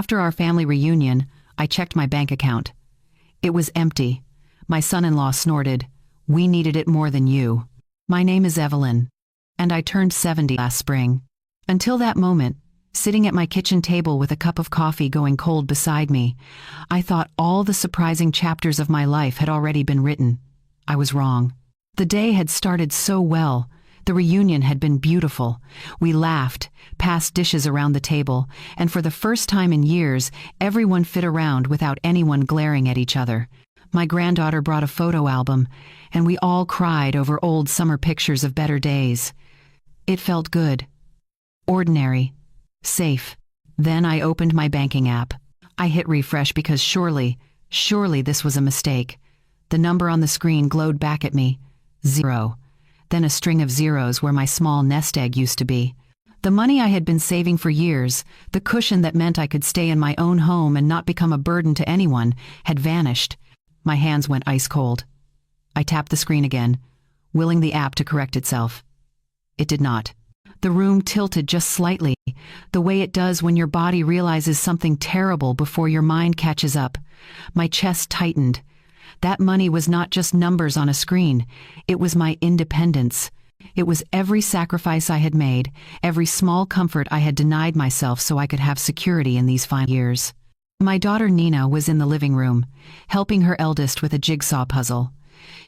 After our family reunion, I checked my bank account. It was empty. My son-in-law snorted, "We needed it more than you." My name is Evelyn, and I turned 70 last spring. Until that moment, sitting at my kitchen table with a cup of coffee going cold beside me, I thought all the surprising chapters of my life had already been written. I was wrong. The day had started so well. The reunion had been beautiful. We laughed, passed dishes around the table, and for the first time in years, everyone fit around without anyone glaring at each other. My granddaughter brought a photo album, and we all cried over old summer pictures of better days. It felt good. Ordinary. Safe. Then I opened my banking app. I hit refresh because surely this was a mistake. The number on the screen glowed back at me. 0. Then a string of zeros where my small nest egg used to be. The money I had been saving for years, the cushion that meant I could stay in my own home and not become a burden to anyone, had vanished. My hands went ice cold. I tapped the screen again, willing the app to correct itself. It did not. The room tilted just slightly, the way it does when your body realizes something terrible before your mind catches up. My chest tightened. That money was not just numbers on a screen. It was my independence. It was every sacrifice I had made, every small comfort I had denied myself so I could have security in these fine years. My daughter Nina was in the living room, helping her eldest with a jigsaw puzzle.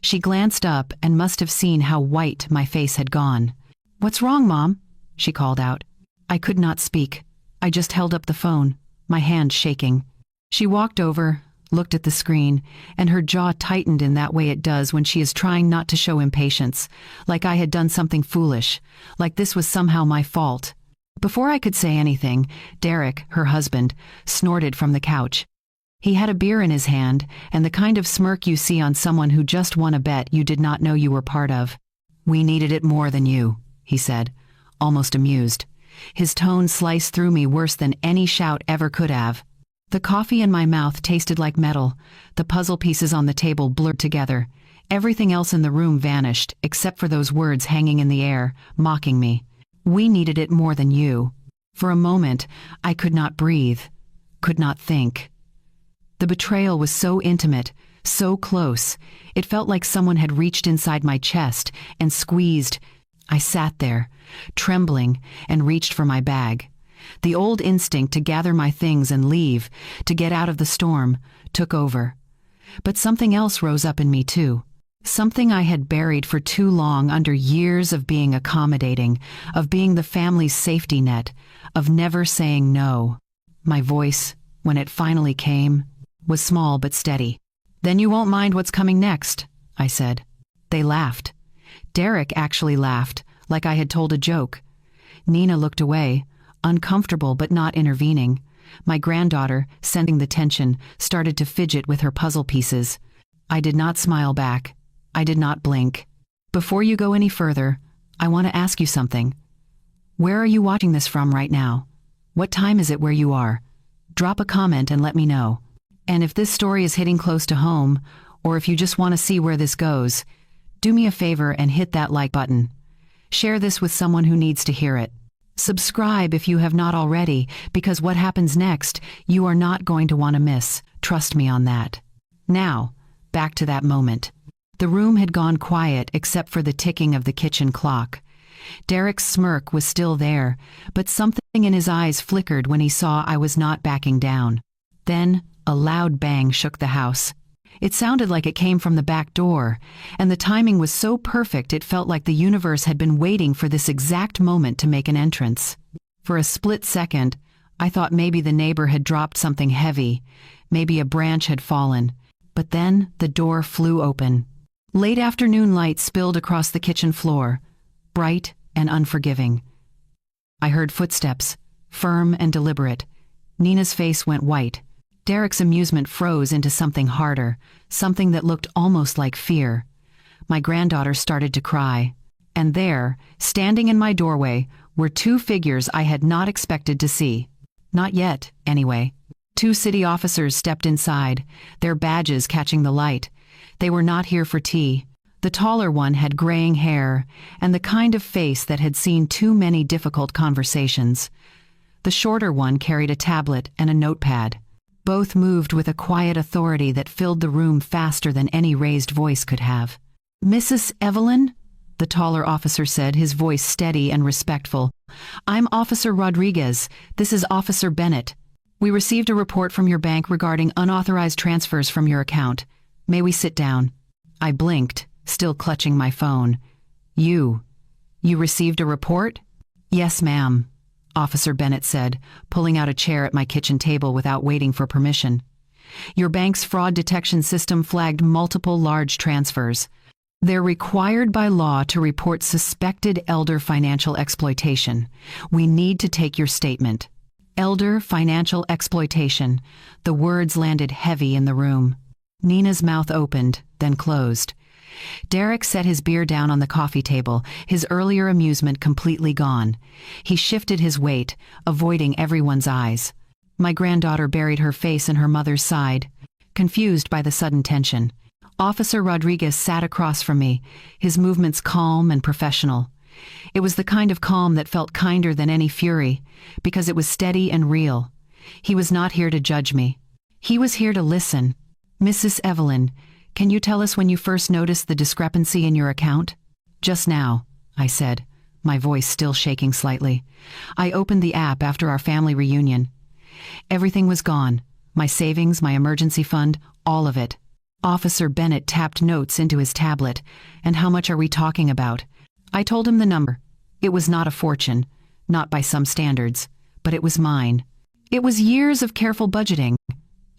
She glanced up and must have seen how white my face had gone. "What's wrong, Mom?" she called out. I could not speak. I just held up the phone, my hand shaking. She walked over, looked at the screen, and her jaw tightened in that way it does when she is trying not to show impatience, like I had done something foolish, like this was somehow my fault. Before I could say anything, Derek, her husband, snorted from the couch. He had a beer in his hand, and the kind of smirk you see on someone who just won a bet you did not know you were part of. "We needed it more than you," he said, almost amused. His tone sliced through me worse than any shout ever could have. The coffee in my mouth tasted like metal. The puzzle pieces on the table blurred together. Everything else in the room vanished, except for those words hanging in the air, mocking me. "We needed it more than you." For a moment, I could not breathe, could not think. The betrayal was so intimate, so close. It felt like someone had reached inside my chest and squeezed. I sat there, trembling, and reached for my bag. The old instinct to gather my things and leave, to get out of the storm, took over. But something else rose up in me too. Something I had buried for too long under years of being accommodating, of being the family's safety net, of never saying no. My voice, when it finally came, was small but steady. "Then you won't mind what's coming next," I said. They laughed. Derek actually laughed, like I had told a joke. Nina looked away, uncomfortable but not intervening. My granddaughter, sensing the tension, started to fidget with her puzzle pieces. I did not smile back. I did not blink. "Before you go any further, I want to ask you something. Where are you watching this from right now? What time is it where you are? Drop a comment and let me know. And if this story is hitting close to home, or if you just want to see where this goes, do me a favor and hit that like button. Share this with someone who needs to hear it. Subscribe if you have not already, because what happens next, you are not going to want to miss. Trust me on that." Now, back to that moment. The room had gone quiet except for the ticking of the kitchen clock. Derek's smirk was still there, but something in his eyes flickered when he saw I was not backing down. Then, a loud bang shook the house. It sounded like it came from the back door, and the timing was so perfect it felt like the universe had been waiting for this exact moment to make an entrance. For a split second, I thought maybe the neighbor had dropped something heavy, maybe a branch had fallen. But then the door flew open. Late afternoon light spilled across the kitchen floor, bright and unforgiving. I heard footsteps, firm and deliberate. Nina's face went white. Derek's amusement froze into something harder, something that looked almost like fear. My granddaughter started to cry. And there, standing in my doorway, were two figures I had not expected to see. Not yet, anyway. Two city officers stepped inside, their badges catching the light. They were not here for tea. The taller one had graying hair and the kind of face that had seen too many difficult conversations. The shorter one carried a tablet and a notepad. Both moved with a quiet authority that filled the room faster than any raised voice could have. "Mrs. Evelyn?" the taller officer said, his voice steady and respectful. "I'm Officer Rodriguez. This is Officer Bennett. We received a report from your bank regarding unauthorized transfers from your account. May we sit down?" I blinked, still clutching my phone. You received a report?" "Yes, ma'am," Officer Bennett said, pulling out a chair at my kitchen table without waiting for permission. "Your bank's fraud detection system flagged multiple large transfers. They're required by law to report suspected elder financial exploitation. We need to take your statement." Elder financial exploitation. The words landed heavy in the room. Nina's mouth opened, then closed. Derek set his beer down on the coffee table, his earlier amusement completely gone. He shifted his weight, avoiding everyone's eyes. My granddaughter buried her face in her mother's side, confused by the sudden tension. Officer Rodriguez sat across from me, his movements calm and professional. It was the kind of calm that felt kinder than any fury, because it was steady and real. He was not here to judge me. He was here to listen. "Mrs. Evelyn, can you tell us when you first noticed the discrepancy in your account?" "Just now," I said, my voice still shaking slightly. "I opened the app after our family reunion. Everything was gone. My savings, my emergency fund, all of it." Officer Bennett tapped notes into his tablet. "And how much are we talking about?" I told him the number. It was not a fortune, not by some standards, but it was mine. It was years of careful budgeting,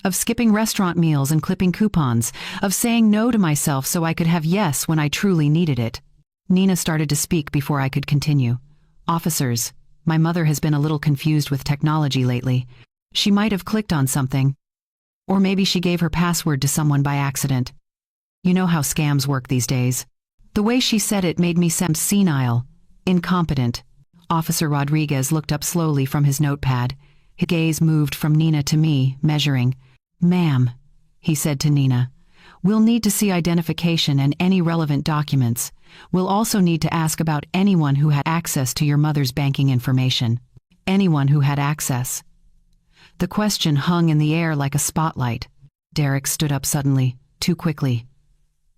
of skipping restaurant meals and clipping coupons, of saying no to myself so I could have yes when I truly needed it. Nina started to speak before I could continue. "Officers, my mother has been a little confused with technology lately. She might have clicked on something. Or maybe she gave her password to someone by accident. You know how scams work these days." The way she said it made me seem senile, incompetent. Officer Rodriguez looked up slowly from his notepad. His gaze moved from Nina to me, measuring. "Ma'am," he said to Nina, "we'll need to see identification and any relevant documents. We'll also need to ask about anyone who had access to your mother's banking information. Anyone who had access." The question hung in the air like a spotlight. Derek stood up suddenly, too quickly.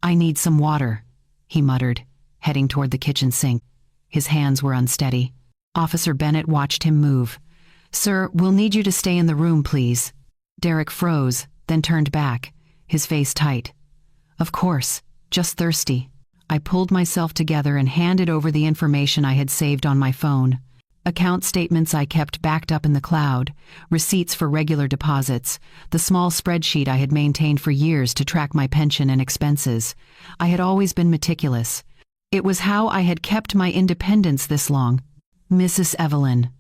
"I need some water," he muttered, heading toward the kitchen sink. His hands were unsteady. Officer Bennett watched him move. "Sir, we'll need you to stay in the room, please." Derek froze, then turned back, his face tight. "Of course, just thirsty." I pulled myself together and handed over the information I had saved on my phone. Account statements I kept backed up in the cloud, receipts for regular deposits, the small spreadsheet I had maintained for years to track my pension and expenses. I had always been meticulous. It was how I had kept my independence this long. "Mrs. Evelyn,"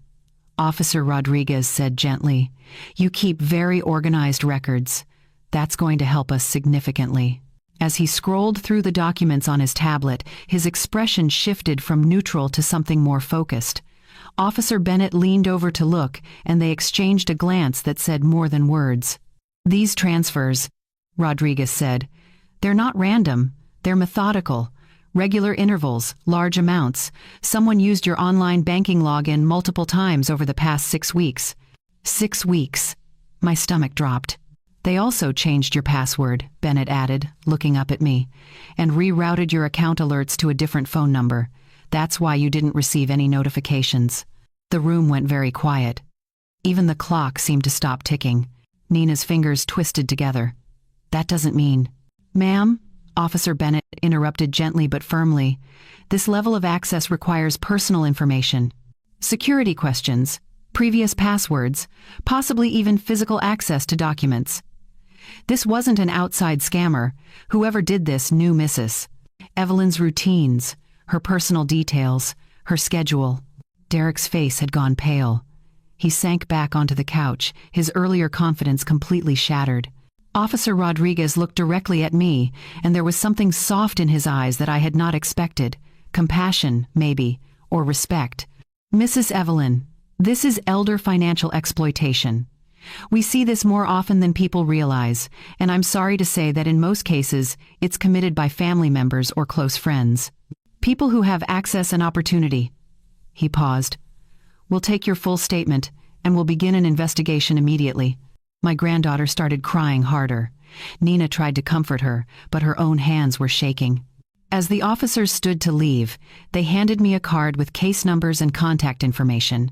Officer Rodriguez said gently, "you keep very organized records. That's going to help us significantly." As he scrolled through the documents on his tablet, his expression shifted from neutral to something more focused. Officer Bennett leaned over to look, and they exchanged a glance that said more than words. "These transfers," Rodriguez said, "they're not random, they're methodical. Regular intervals, large amounts. Someone used your online banking login multiple times over the past 6 weeks. 6 weeks. My stomach dropped. "They also changed your password," Bennett added, looking up at me, "and rerouted your account alerts to a different phone number. That's why you didn't receive any notifications." The room went very quiet. Even the clock seemed to stop ticking. Nina's fingers twisted together. "That doesn't mean—" "Ma'am," Officer Bennett interrupted gently but firmly, "this level of access requires personal information. Security questions, previous passwords, possibly even physical access to documents. This wasn't an outside scammer. Whoever did this knew Mrs. Evelyn's routines, her personal details, her schedule." Derek's face had gone pale. He sank back onto the couch, his earlier confidence completely shattered. Officer Rodriguez looked directly at me, and there was something soft in his eyes that I had not expected. Compassion, maybe, or respect. "Mrs. Evelyn, this is elder financial exploitation. We see this more often than people realize, and I'm sorry to say that in most cases, it's committed by family members or close friends. People who have access and opportunity." He paused. "We'll take your full statement, and we'll begin an investigation immediately." My granddaughter started crying harder. Nina tried to comfort her, but her own hands were shaking. As the officers stood to leave, they handed me a card with case numbers and contact information.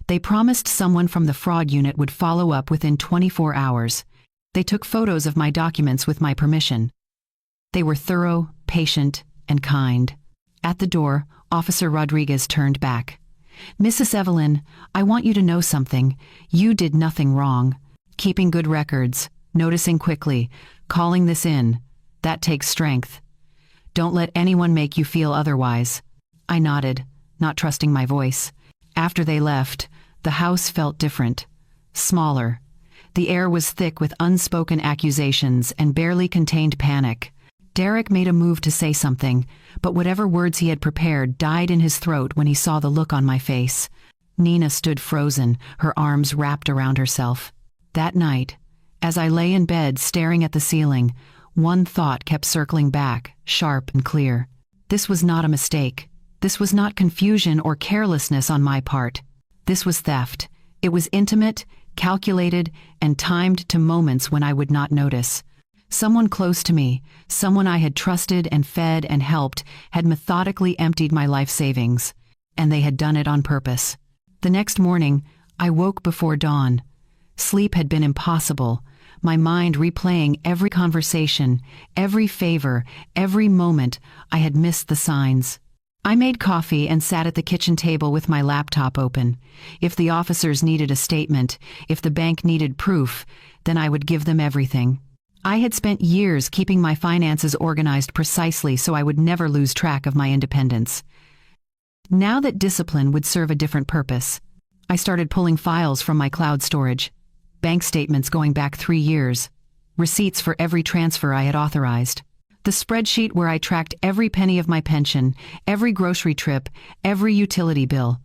They promised someone from the fraud unit would follow up within 24 hours. They took photos of my documents with my permission. They were thorough, patient, and kind. At the door, Officer Rodriguez turned back. "Mrs. Evelyn, I want you to know something. You did nothing wrong. Keeping good records, noticing quickly, calling this in, that takes strength. Don't let anyone make you feel otherwise." I nodded, not trusting my voice. After they left, the house felt different. Smaller. The air was thick with unspoken accusations and barely contained panic. Derek made a move to say something, but whatever words he had prepared died in his throat when he saw the look on my face. Nina stood frozen, her arms wrapped around herself. That night, as I lay in bed staring at the ceiling, one thought kept circling back, sharp and clear. This was not a mistake. This was not confusion or carelessness on my part. This was theft. It was intimate, calculated, and timed to moments when I would not notice. Someone close to me, someone I had trusted and fed and helped, had methodically emptied my life savings. And they had done it on purpose. The next morning, I woke before dawn. Sleep had been impossible, my mind replaying every conversation, every favor, every moment I had missed the signs. I made coffee and sat at the kitchen table with my laptop open. If the officers needed a statement, if the bank needed proof, then I would give them everything. I had spent years keeping my finances organized precisely so I would never lose track of my independence. Now that discipline would serve a different purpose, I started pulling files from my cloud storage. Bank statements going back 3 years, receipts for every transfer I had authorized, the spreadsheet where I tracked every penny of my pension, every grocery trip, every utility bill.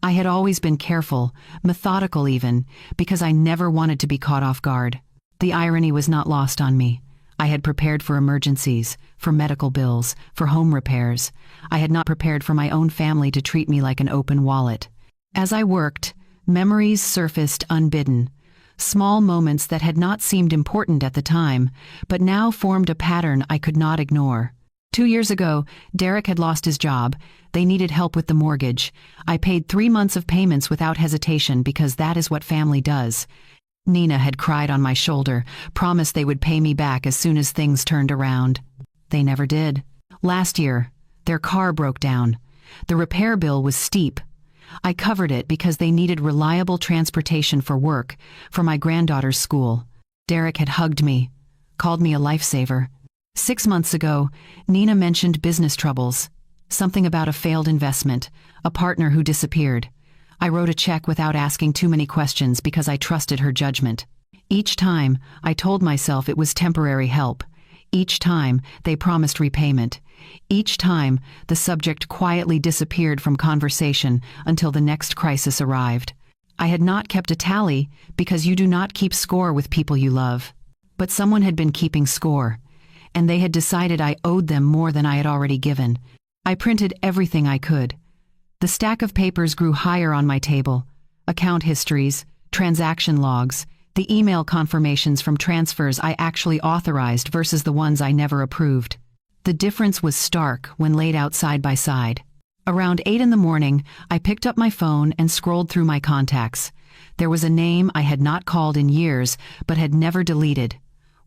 I had always been careful, methodical even, because I never wanted to be caught off guard. The irony was not lost on me. I had prepared for emergencies, for medical bills, for home repairs. I had not prepared for my own family to treat me like an open wallet. As I worked, memories surfaced unbidden. Small moments that had not seemed important at the time, but now formed a pattern I could not ignore. 2 years ago, Derek had lost his job. They needed help with the mortgage. I paid 3 months of payments without hesitation because that is what family does. Nina had cried on my shoulder, promised they would pay me back as soon as things turned around. They never did. Last year, their car broke down. The repair bill was steep. I covered it because they needed reliable transportation for work, for my granddaughter's school. Derek had hugged me, called me a lifesaver. 6 months ago, Nina mentioned business troubles, something about a failed investment, a partner who disappeared. I wrote a check without asking too many questions because I trusted her judgment. Each time, I told myself it was temporary help. Each time, they promised repayment. Each time, the subject quietly disappeared from conversation until the next crisis arrived. I had not kept a tally because you do not keep score with people you love. But someone had been keeping score, and they had decided I owed them more than I had already given. I printed everything I could. The stack of papers grew higher on my table. Account histories, transaction logs, the email confirmations from transfers I actually authorized versus the ones I never approved. The difference was stark when laid out side by side. Around 8 in the morning, I picked up my phone and scrolled through my contacts. There was a name I had not called in years, but had never deleted.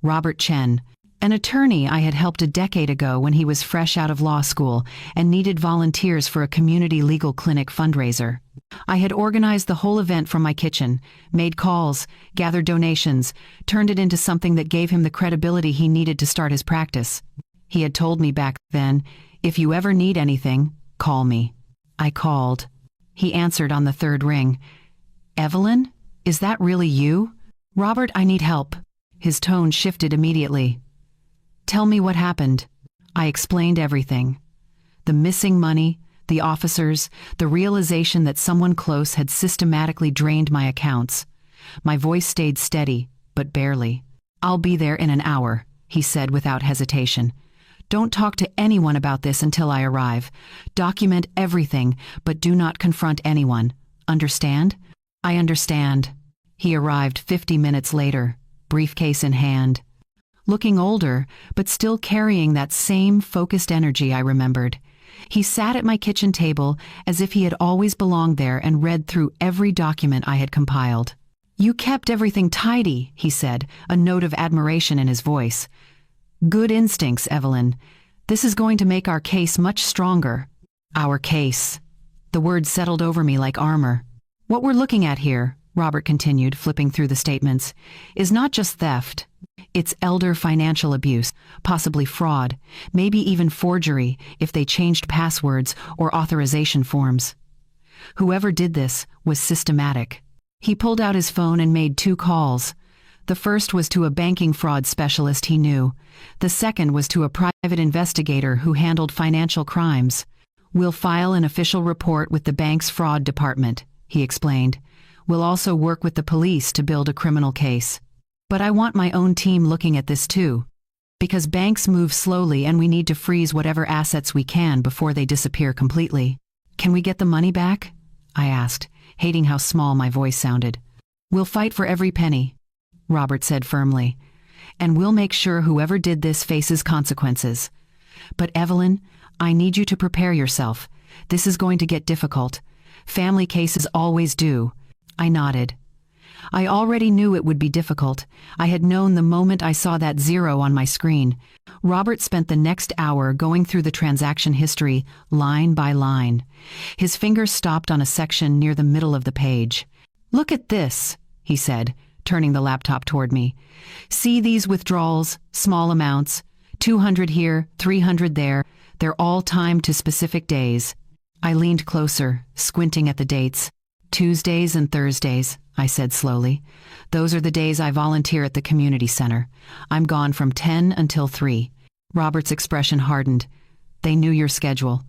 Robert Chen, an attorney I had helped a decade ago when he was fresh out of law school and needed volunteers for a community legal clinic fundraiser. I had organized the whole event from my kitchen, made calls, gathered donations, turned it into something that gave him the credibility he needed to start his practice. He had told me back then, "If you ever need anything, call me." I called. He answered on the 3rd ring. "Evelyn, is that really you?" "Robert, I need help." His tone shifted immediately. "Tell me what happened." I explained everything. The missing money, the officers, the realization that someone close had systematically drained my accounts. My voice stayed steady, but barely. "I'll be there in an hour," he said without hesitation. "Don't talk to anyone about this until I arrive. Document everything, but do not confront anyone. Understand?" I understand. He arrived 50 minutes later, briefcase in hand. Looking older, but still carrying that same focused energy I remembered. He sat at my kitchen table as if he had always belonged there and read through every document I had compiled. "You kept everything tidy," he said, a note of admiration in his voice. "Good instincts, Evelyn. This is going to make our case much stronger." Our case. The word settled over me like armor. "What we're looking at here," Robert continued, flipping through the statements, "is not just theft. It's elder financial abuse, possibly fraud, maybe even forgery if they changed passwords or authorization forms. Whoever did this was systematic." He pulled out his phone and made 2 calls. The first was to a banking fraud specialist he knew. The second was to a private investigator who handled financial crimes. "We'll file an official report with the bank's fraud department," he explained. "We'll also work with the police to build a criminal case. But I want my own team looking at this too. Because banks move slowly and we need to freeze whatever assets we can before they disappear completely." "Can we get the money back?" I asked, hating how small my voice sounded. "We'll fight for every penny," Robert said firmly. "And we'll make sure whoever did this faces consequences. But Evelyn, I need you to prepare yourself. This is going to get difficult. Family cases always do." I nodded. I already knew it would be difficult. I had known the moment I saw that 0 on my screen. Robert spent the next hour going through the transaction history, line by line. His finger stopped on a section near the middle of the page. "Look at this," he said, turning the laptop toward me. "See these withdrawals, small amounts, 200 here, 300 there. They're all timed to specific days." I leaned closer, squinting at the dates. "Tuesdays and Thursdays," I said slowly. "Those are the days I volunteer at the community center. I'm gone from 10 until 3. Robert's expression hardened. "They knew your schedule.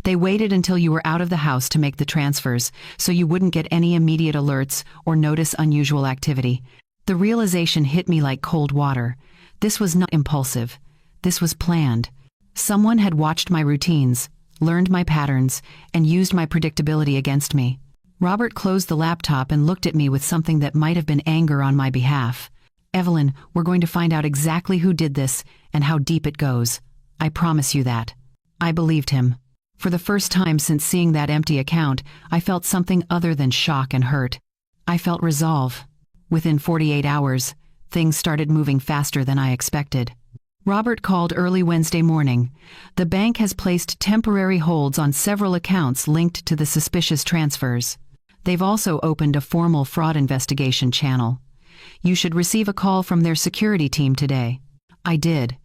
They waited until you were out of the house to make the transfers, so you wouldn't get any immediate alerts or notice unusual activity." The realization hit me like cold water. This was not impulsive. This was planned. Someone had watched my routines, learned my patterns, and used my predictability against me. Robert closed the laptop and looked at me with something that might have been anger on my behalf. "Evelyn, we're going to find out exactly who did this and how deep it goes. I promise you that." I believed him. For the first time since seeing that empty account, I felt something other than shock and hurt. I felt resolve. Within 48 hours, things started moving faster than I expected. Robert called early Wednesday morning. "The bank has placed temporary holds on several accounts linked to the suspicious transfers. They've also opened a formal fraud investigation channel. You should receive a call from their security team today." I did.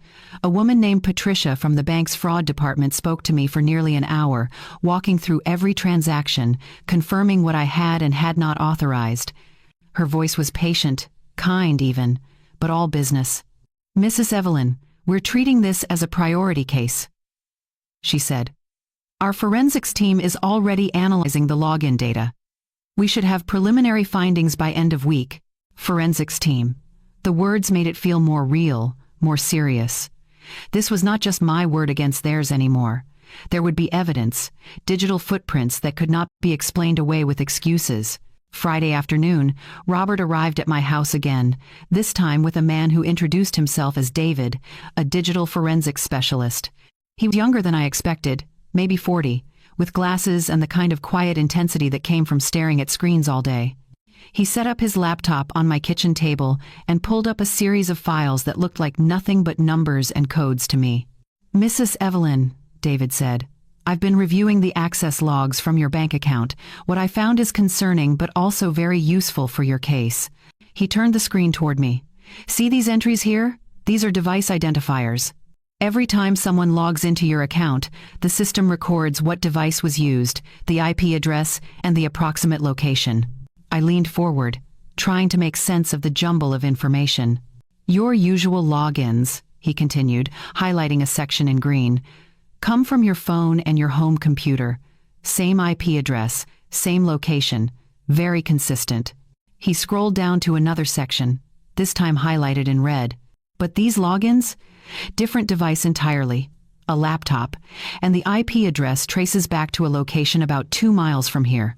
A woman named Patricia from the bank's fraud department spoke to me for nearly an hour, walking through every transaction, confirming what I had and had not authorized. Her voice was patient, kind even, but all business. "Mrs. Evelyn, we're treating this as a priority case," she said. "Our forensics team is already analyzing the login data. We should have preliminary findings by end of week." Forensics team. The words made it feel more real, more serious. This was not just my word against theirs anymore. There would be evidence, digital footprints that could not be explained away with excuses. Friday afternoon, Robert arrived at my house again, this time with a man who introduced himself as David, a digital forensics specialist. He was younger than I expected, maybe 40, with glasses and the kind of quiet intensity that came from staring at screens all day. He set up his laptop on my kitchen table and pulled up a series of files that looked like nothing but numbers and codes to me. "Mrs. Evelyn," David said, "I've been reviewing the access logs from your bank account. What I found is concerning but also very useful for your case." He turned the screen toward me. "See these entries here? These are device identifiers. Every time someone logs into your account, the system records what device was used, the IP address, and the approximate location." I leaned forward, trying to make sense of the jumble of information. "Your usual logins," he continued, highlighting a section in green, "come from your phone and your home computer. Same IP address, same location, very consistent." He scrolled down to another section, this time highlighted in red. "But these logins? Different device entirely, a laptop, and the IP address traces back to a location about 2 miles from here.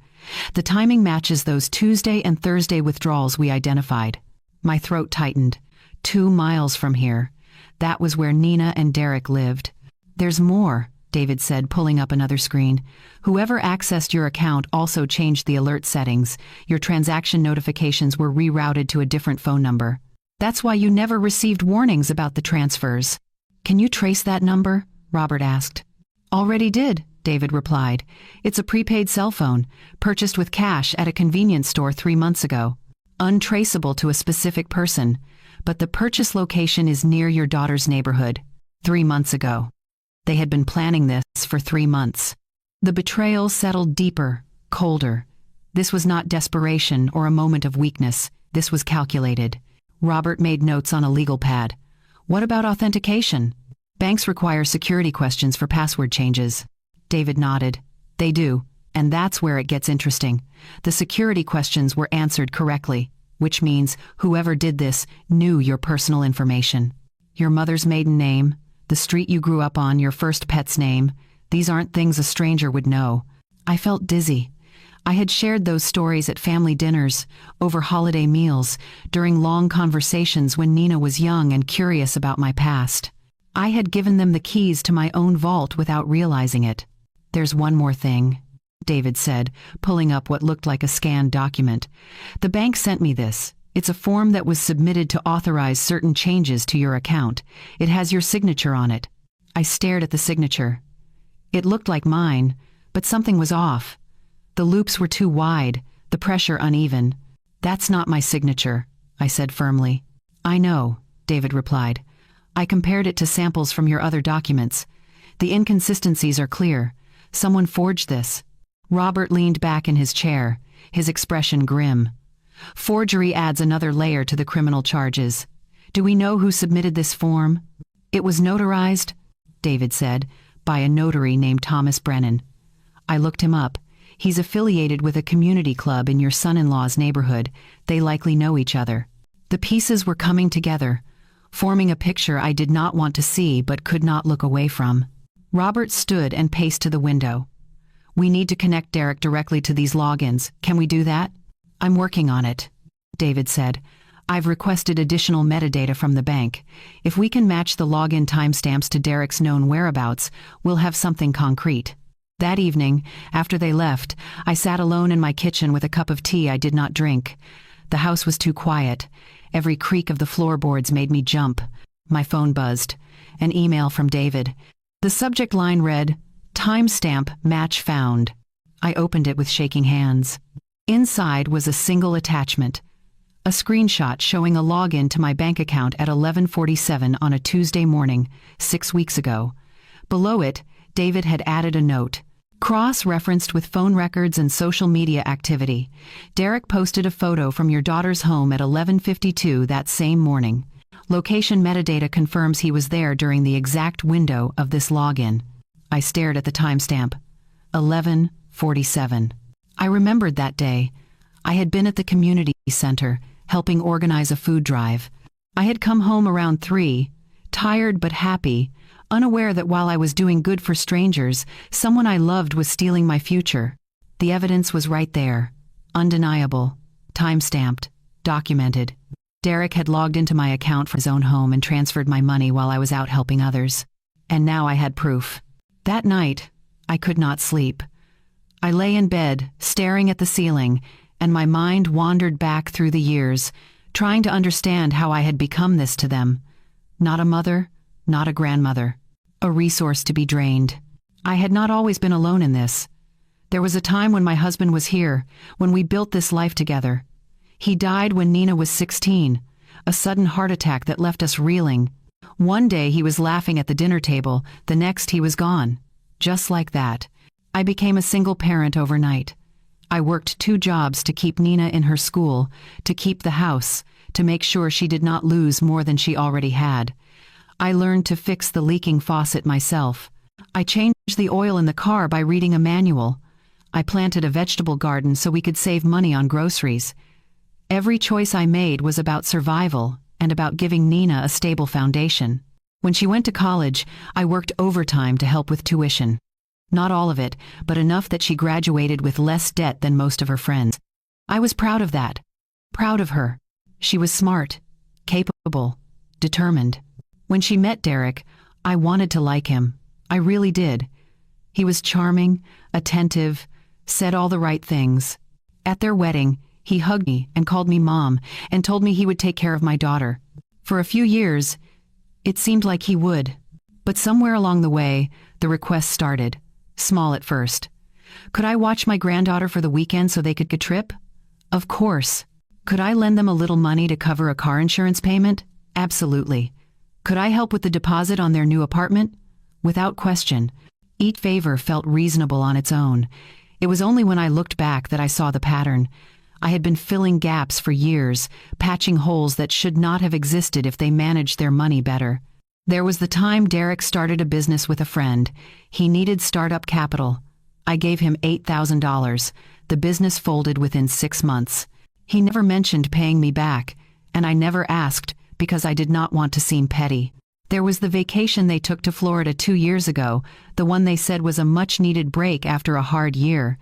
The timing matches those Tuesday and Thursday withdrawals we identified. My throat tightened. 2 miles from here. That was where Nina and Derek lived. There's more, David said, pulling up another screen. Whoever accessed your account also changed the alert settings. Your transaction notifications were rerouted to a different phone number. That's why you never received warnings about the transfers. Can you trace that number? Robert asked. Already did, David replied. It's a prepaid cell phone, purchased with cash at a convenience store 3 months ago. Untraceable to a specific person, but the purchase location is near your daughter's neighborhood. 3 months ago. They had been planning this for 3 months. The betrayal settled deeper, colder. This was not desperation or a moment of weakness. This was calculated. Robert made notes on a legal pad. What about authentication? Banks require security questions for password changes. David nodded. They do, and that's where it gets interesting. The security questions were answered correctly, which means whoever did this knew your personal information. Your mother's maiden name, the street you grew up on, your first pet's name. These aren't things a stranger would know. I felt dizzy. I had shared those stories at family dinners, over holiday meals, during long conversations when Nina was young and curious about my past. I had given them the keys to my own vault without realizing it. There's one more thing, David said, pulling up what looked like a scanned document. The bank sent me this. It's a form that was submitted to authorize certain changes to your account. It has your signature on it. I stared at the signature. It looked like mine, but something was off. The loops were too wide, the pressure uneven. That's not my signature, I said firmly. I know, David replied. I compared it to samples from your other documents. The inconsistencies are clear. Someone forged this. Robert leaned back in his chair, his expression grim. Forgery adds another layer to the criminal charges. Do we know who submitted this form? It was notarized, David said, by a notary named Thomas Brennan. I looked him up. He's affiliated with a community club in your son-in-law's neighborhood. They likely know each other. The pieces were coming together, forming a picture I did not want to see but could not look away from. Robert stood and paced to the window. We need to connect Derek directly to these logins. Can we do that? I'm working on it, David said. I've requested additional metadata from the bank. If we can match the login timestamps to Derek's known whereabouts, we'll have something concrete. That evening, after they left, I sat alone in my kitchen with a cup of tea I did not drink. The house was too quiet. Every creak of the floorboards made me jump. My phone buzzed. An email from David. The subject line read, "Timestamp match found." I opened it with shaking hands. Inside was a single attachment. A screenshot showing a login to my bank account at 11:47 on a Tuesday morning, 6 weeks ago. Below it, David had added a note. Cross-referenced with phone records and social media activity. Derek posted a photo from your daughter's home at 11:52 that same morning. Location metadata confirms he was there during the exact window of this login. I stared at the timestamp. 11:47. I remembered that day. I had been at the community center, helping organize a food drive. I had come home around 3, tired but happy, unaware that while I was doing good for strangers, someone I loved was stealing my future. The evidence was right there. Undeniable. Time-stamped. Documented. Derek had logged into my account from his own home and transferred my money while I was out helping others. And now I had proof. That night, I could not sleep. I lay in bed, staring at the ceiling, and my mind wandered back through the years, trying to understand how I had become this to them. Not a mother, not a grandmother. A resource to be drained. I had not always been alone in this. There was a time when my husband was here, when we built this life together. He died when Nina was 16, a sudden heart attack that left us reeling. One day he was laughing at the dinner table, the next he was gone. Just like that. I became a single parent overnight. I worked 2 jobs to keep Nina in her school, to keep the house, to make sure she did not lose more than she already had. I learned to fix the leaking faucet myself. I changed the oil in the car by reading a manual. I planted a vegetable garden so we could save money on groceries. Every choice I made was about survival and about giving Nina a stable foundation. When she went to college, I worked overtime to help with tuition. Not all of it, but enough that she graduated with less debt than most of her friends. I was proud of that. Proud of her. She was smart, capable, determined. When she met Derek, I wanted to like him. I really did. He was charming, attentive, said all the right things. At their wedding, he hugged me and called me mom and told me he would take care of my daughter. For a few years, it seemed like he would. But somewhere along the way, the requests started. Small at first. Could I watch my granddaughter for the weekend so they could get a trip? Of course. Could I lend them a little money to cover a car insurance payment? Absolutely. Could I help with the deposit on their new apartment? Without question. Each favor felt reasonable on its own. It was only when I looked back that I saw the pattern. I had been filling gaps for years, patching holes that should not have existed if they managed their money better. There was the time Derek started a business with a friend. He needed startup capital. I gave him $8,000. The business folded within 6 months. He never mentioned paying me back, and I never asked because I did not want to seem petty. There was the vacation they took to Florida 2 years ago, the one they said was a much-needed break after a hard year.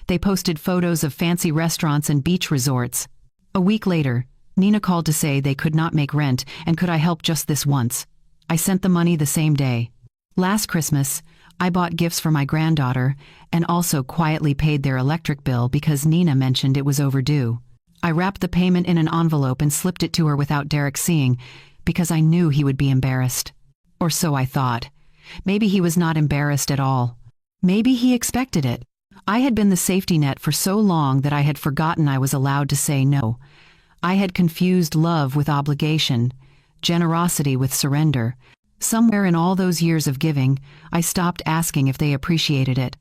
They posted photos of fancy restaurants and beach resorts. A week later, Nina called to say they could not make rent and could I help just this once. I sent the money the same day. Last Christmas, I bought gifts for my granddaughter and also quietly paid their electric bill because Nina mentioned it was overdue. I wrapped the payment in an envelope and slipped it to her without Derek seeing because I knew he would be embarrassed. Or so I thought. Maybe he was not embarrassed at all. Maybe he expected it. I had been the safety net for so long that I had forgotten I was allowed to say no. I had confused love with obligation, generosity with surrender. Somewhere in all those years of giving, I stopped asking if they appreciated it.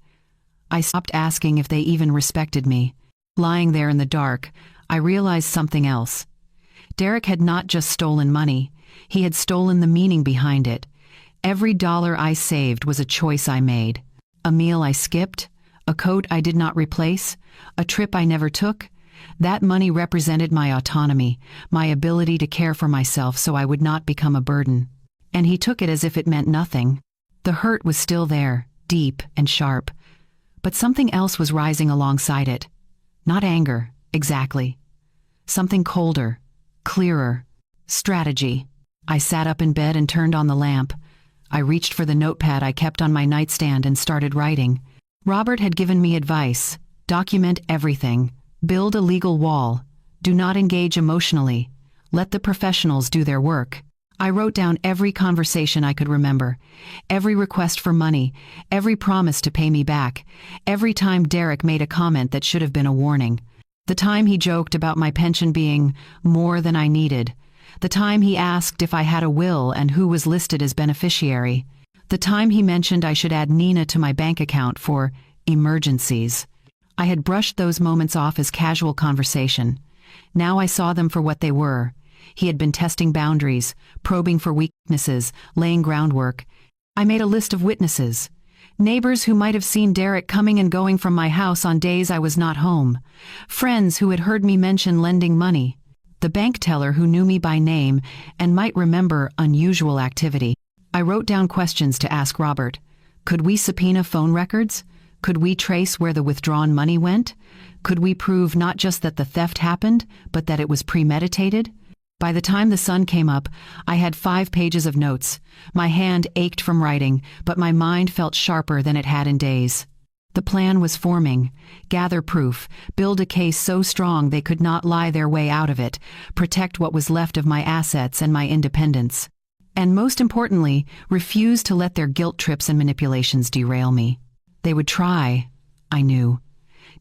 I stopped asking if they even respected me. Lying there in the dark, I realized something else. Derek had not just stolen money, he had stolen the meaning behind it. Every dollar I saved was a choice I made. A meal I skipped, a coat I did not replace, a trip I never took. That money represented my autonomy, my ability to care for myself so I would not become a burden. And he took it as if it meant nothing. The hurt was still there, deep and sharp. But something else was rising alongside it. Not anger, exactly. Something colder, clearer. Strategy. I sat up in bed and turned on the lamp. I reached for the notepad I kept on my nightstand and started writing. Robert had given me advice. Document everything. Build a legal wall. Do not engage emotionally. Let the professionals do their work. I wrote down every conversation I could remember, every request for money, every promise to pay me back, every time Derek made a comment that should have been a warning. The time he joked about my pension being more than I needed. The time he asked if I had a will and who was listed as beneficiary. The time he mentioned I should add Nina to my bank account for emergencies. I had brushed those moments off as casual conversation. Now I saw them for what they were. He had been testing boundaries, probing for weaknesses, laying groundwork. I made a list of witnesses. Neighbors who might have seen Derek coming and going from my house on days I was not home. Friends who had heard me mention lending money. The bank teller who knew me by name and might remember unusual activity. I wrote down questions to ask Robert. Could we subpoena phone records? Could we trace where the withdrawn money went? Could we prove not just that the theft happened, but that it was premeditated? By the time the sun came up, I had 5 pages of notes. My hand ached from writing, but my mind felt sharper than it had in days. The plan was forming. Gather proof, build a case so strong they could not lie their way out of it, protect what was left of my assets and my independence. And most importantly, refuse to let their guilt trips and manipulations derail me. They would try, I knew.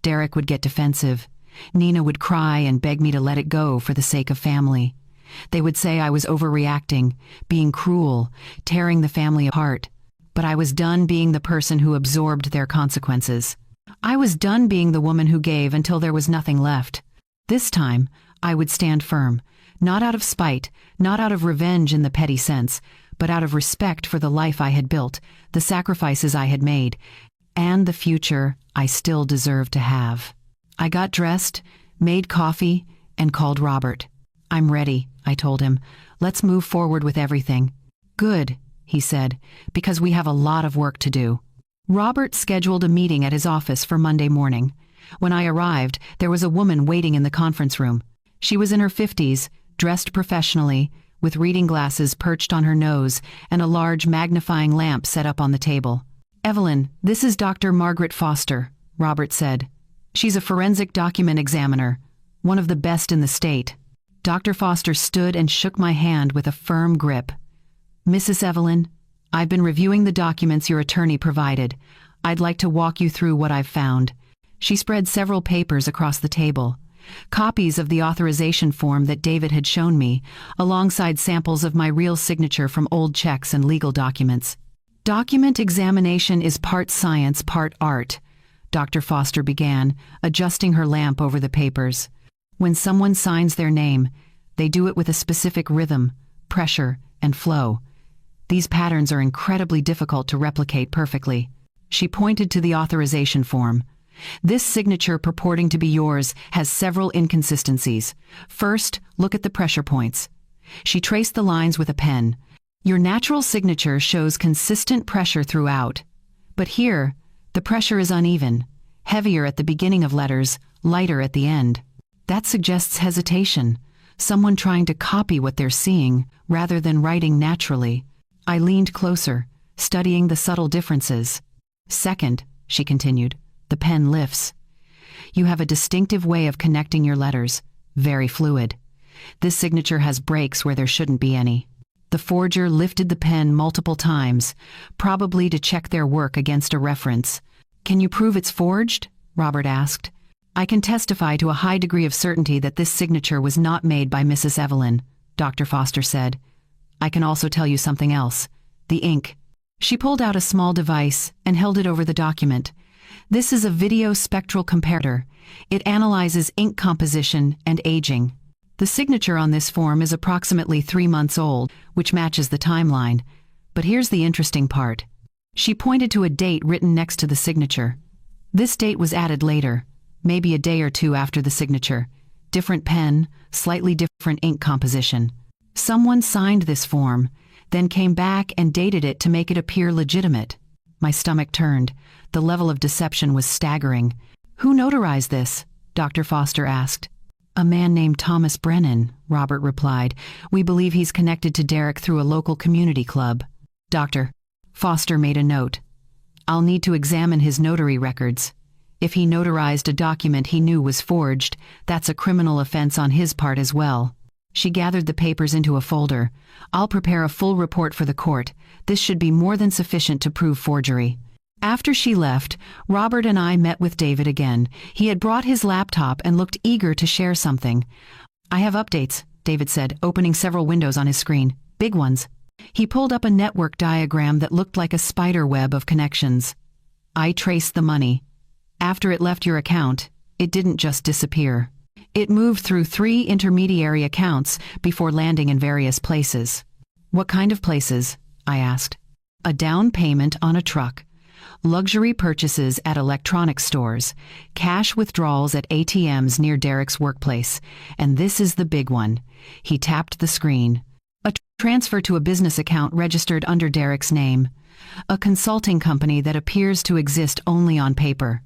Derek would get defensive. Nina would cry and beg me to let it go for the sake of family. They would say I was overreacting, being cruel, tearing the family apart. But I was done being the person who absorbed their consequences. I was done being the woman who gave until there was nothing left. This time, I would stand firm, not out of spite, not out of revenge in the petty sense, but out of respect for the life I had built, the sacrifices I had made, and the future I still deserved to have. I got dressed, made coffee, and called Robert. I'm ready, I told him. Let's move forward with everything. Good, he said, because we have a lot of work to do. Robert scheduled a meeting at his office for Monday morning. When I arrived, there was a woman waiting in the conference room. She was in her 50s, dressed professionally, with reading glasses perched on her nose and a large magnifying lamp set up on the table. "Evelyn, this is Dr. Margaret Foster," Robert said. "She's a forensic document examiner, one of the best in the state." Dr. Foster stood and shook my hand with a firm grip. "Mrs. Evelyn, I've been reviewing the documents your attorney provided. I'd like to walk you through what I've found." She spread several papers across the table. Copies of the authorization form that David had shown me, alongside samples of my real signature from old checks and legal documents. "Document examination is part science, part art," Dr. Foster began, adjusting her lamp over the papers. "When someone signs their name, they do it with a specific rhythm, pressure, and flow. These patterns are incredibly difficult to replicate perfectly." She pointed to the authorization form. "This signature purporting to be yours has several inconsistencies. First, look at the pressure points." She traced the lines with a pen. "Your natural signature shows consistent pressure throughout. But here, the pressure is uneven, heavier at the beginning of letters, lighter at the end. That suggests hesitation, someone trying to copy what they're seeing rather than writing naturally." I leaned closer, studying the subtle differences. "Second," she continued, "the pen lifts. You have a distinctive way of connecting your letters, very fluid. This signature has breaks where there shouldn't be any." The forger lifted the pen multiple times, probably to check their work against a reference. "Can you prove it's forged?" Robert asked. "I can testify to a high degree of certainty that this signature was not made by Mrs. Evelyn," Dr. Foster said. "I can also tell you something else. The ink." She pulled out a small device and held it over the document. "This is a video spectral comparator. It analyzes ink composition and aging. The signature on this form is approximately 3 months old, which matches the timeline. But here's the interesting part." She pointed to a date written next to the signature. "This date was added later, maybe a day or two after the signature. Different pen, slightly different ink composition. Someone signed this form, then came back and dated it to make it appear legitimate." My stomach turned. The level of deception was staggering. "Who notarized this?" Dr. Foster asked. "A man named Thomas Brennan," Robert replied. "We believe he's connected to Derek through a local community club." Dr. Foster made a note. "I'll need to examine his notary records. If he notarized a document he knew was forged, that's a criminal offense on his part as well." She gathered the papers into a folder. "I'll prepare a full report for the court. This should be more than sufficient to prove forgery." After she left, Robert and I met with David again. He had brought his laptop and looked eager to share something. "I have updates," David said, opening several windows on his screen. "Big ones." He pulled up a network diagram that looked like a spider web of connections. "I traced the money. After it left your account, it didn't just disappear. It moved through 3 intermediary accounts before landing in various places." "What kind of places?" I asked. "A down payment on a truck, luxury purchases at electronics stores, cash withdrawals at ATMs near Derek's workplace, and this is the big one." He tapped the screen. "A transfer to a business account registered under Derek's name. A consulting company that appears to exist only on paper.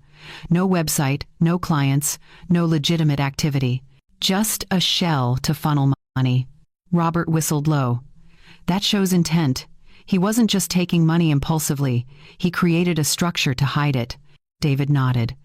No website, no clients, no legitimate activity. Just a shell to funnel money." Robert whistled low. "That shows intent. He wasn't just taking money impulsively. He created a structure to hide it." David nodded.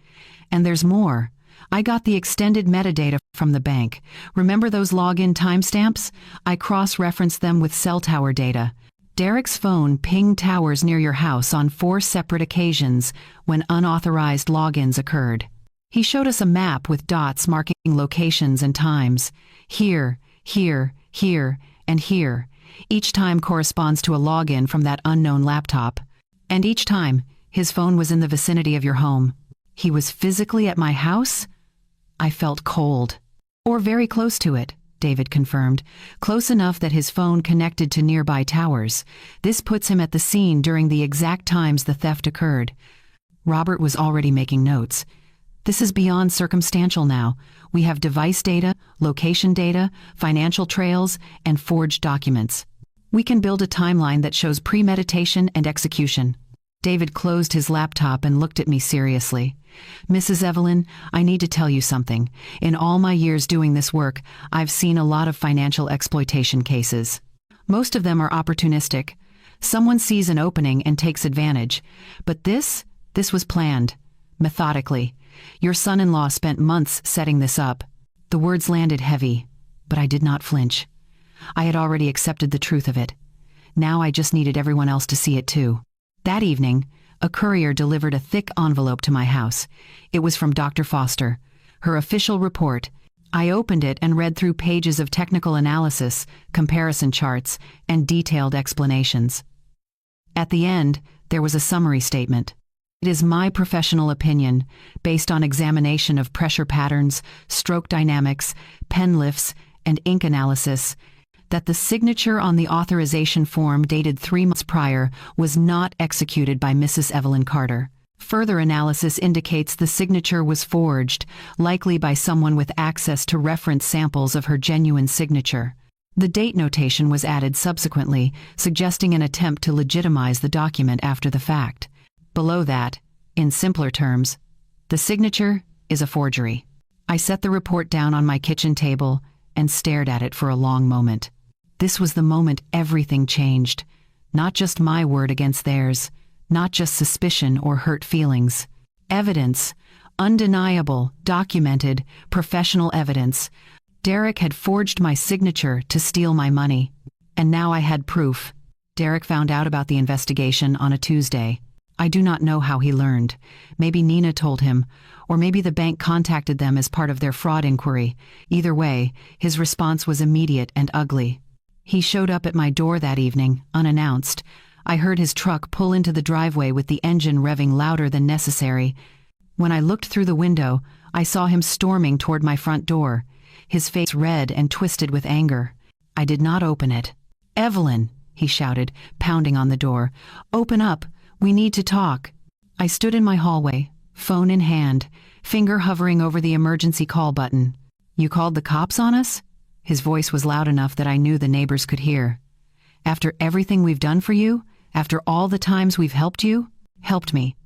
"And there's more. I got the extended metadata from the bank. Remember those login timestamps? I cross-referenced them with cell tower data. Derek's phone pinged towers near your house on 4 separate occasions when unauthorized logins occurred. He showed us a map with dots marking locations and times. Here, here, here, and here. Each time corresponds to a login from that unknown laptop. And each time, his phone was in the vicinity of your home." "He was physically at my house?" I felt cold. "Or very close to it," David confirmed. "Close enough that his phone connected to nearby towers. This puts him at the scene during the exact times the theft occurred." Robert was already making notes. "This is beyond circumstantial now. We have device data, location data, financial trails, and forged documents. We can build a timeline that shows premeditation and execution." David closed his laptop and looked at me seriously. "Mrs. Evelyn, I need to tell you something. In all my years doing this work, I've seen a lot of financial exploitation cases. Most of them are opportunistic. Someone sees an opening and takes advantage. But this was planned. Methodically. Your son-in-law spent months setting this up." The words landed heavy, but I did not flinch. I had already accepted the truth of it. Now I just needed everyone else to see it too. That evening, a courier delivered a thick envelope to my house. It was from Dr. Foster, her official report. I opened it and read through pages of technical analysis, comparison charts, and detailed explanations. At the end, there was a summary statement. "It is my professional opinion, based on examination of pressure patterns, stroke dynamics, pen lifts, and ink analysis, that the signature on the authorization form dated 3 months prior was not executed by Mrs. Evelyn Carter. Further analysis indicates the signature was forged, likely by someone with access to reference samples of her genuine signature." The date notation was added subsequently, suggesting an attempt to legitimize the document after the fact. Below that, in simpler terms, the signature is a forgery. I set the report down on my kitchen table and stared at it for a long moment. This was the moment everything changed. Not just my word against theirs, not just suspicion or hurt feelings. Evidence, undeniable, documented, professional evidence. Derek had forged my signature to steal my money. And now I had proof. Derek found out about the investigation on a Tuesday. I do not know how he learned. Maybe Nina told him, or maybe the bank contacted them as part of their fraud inquiry. Either way, his response was immediate and ugly. He showed up at my door that evening, unannounced. I heard his truck pull into the driveway with the engine revving louder than necessary. When I looked through the window, I saw him storming toward my front door, his face red and twisted with anger. I did not open it. "Evelyn," he shouted, pounding on the door. "Open up. We need to talk." I stood in my hallway, phone in hand, finger hovering over the emergency call button. "You called the cops on us?" His voice was loud enough that I knew the neighbors could hear. "After everything we've done for you? After all the times we've helped you? Helped me."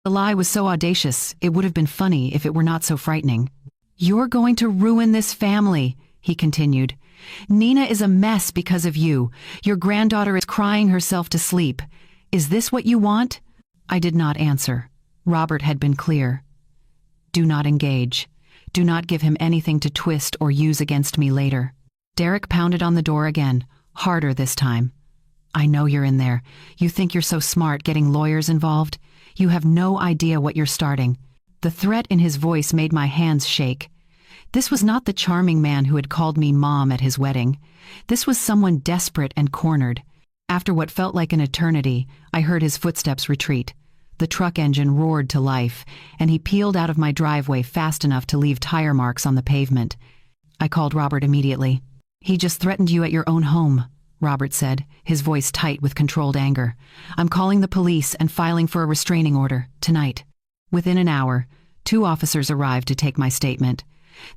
The lie was so audacious, it would have been funny if it were not so frightening. "You're going to ruin this family," he continued. "Nina is a mess because of you. Your granddaughter is crying herself to sleep. Is this what you want?" I did not answer. Robert had been clear. "Do not engage. Do not give him anything to twist or use against me later." Derek pounded on the door again, harder this time. "I know you're in there. You think you're so smart getting lawyers involved. You have no idea what you're starting." The threat in his voice made my hands shake. This was not the charming man who had called me mom at his wedding. This was someone desperate and cornered. After what felt like an eternity, I heard his footsteps retreat. The truck engine roared to life, and he peeled out of my driveway fast enough to leave tire marks on the pavement. I called Robert immediately. "He just threatened you at your own home," Robert said, his voice tight with controlled anger. "I'm calling the police and filing for a restraining order, tonight." Within an hour, 2 officers arrived to take my statement.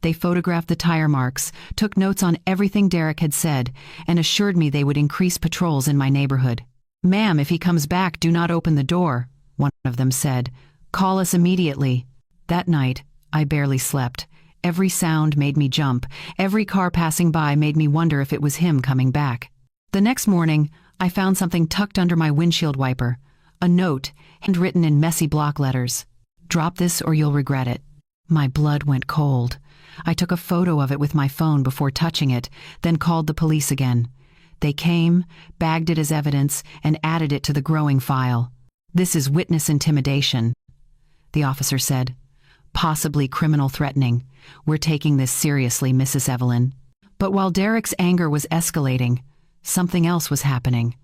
They photographed the tire marks, took notes on everything Derek had said, and assured me they would increase patrols in my neighborhood. "Ma'am, if he comes back, do not open the door," one of them said. "Call us immediately." That night, I barely slept. Every sound made me jump. Every car passing by made me wonder if it was him coming back. The next morning, I found something tucked under my windshield wiper. A note, handwritten in messy block letters. "Drop this or you'll regret it." My blood went cold. I took a photo of it with my phone before touching it, then called the police again. They came, bagged it as evidence, and added it to the growing file. "This is witness intimidation," the officer said. "Possibly criminal threatening. We're taking this seriously, Mrs. Evelyn." But while Derek's anger was escalating, something else was happening.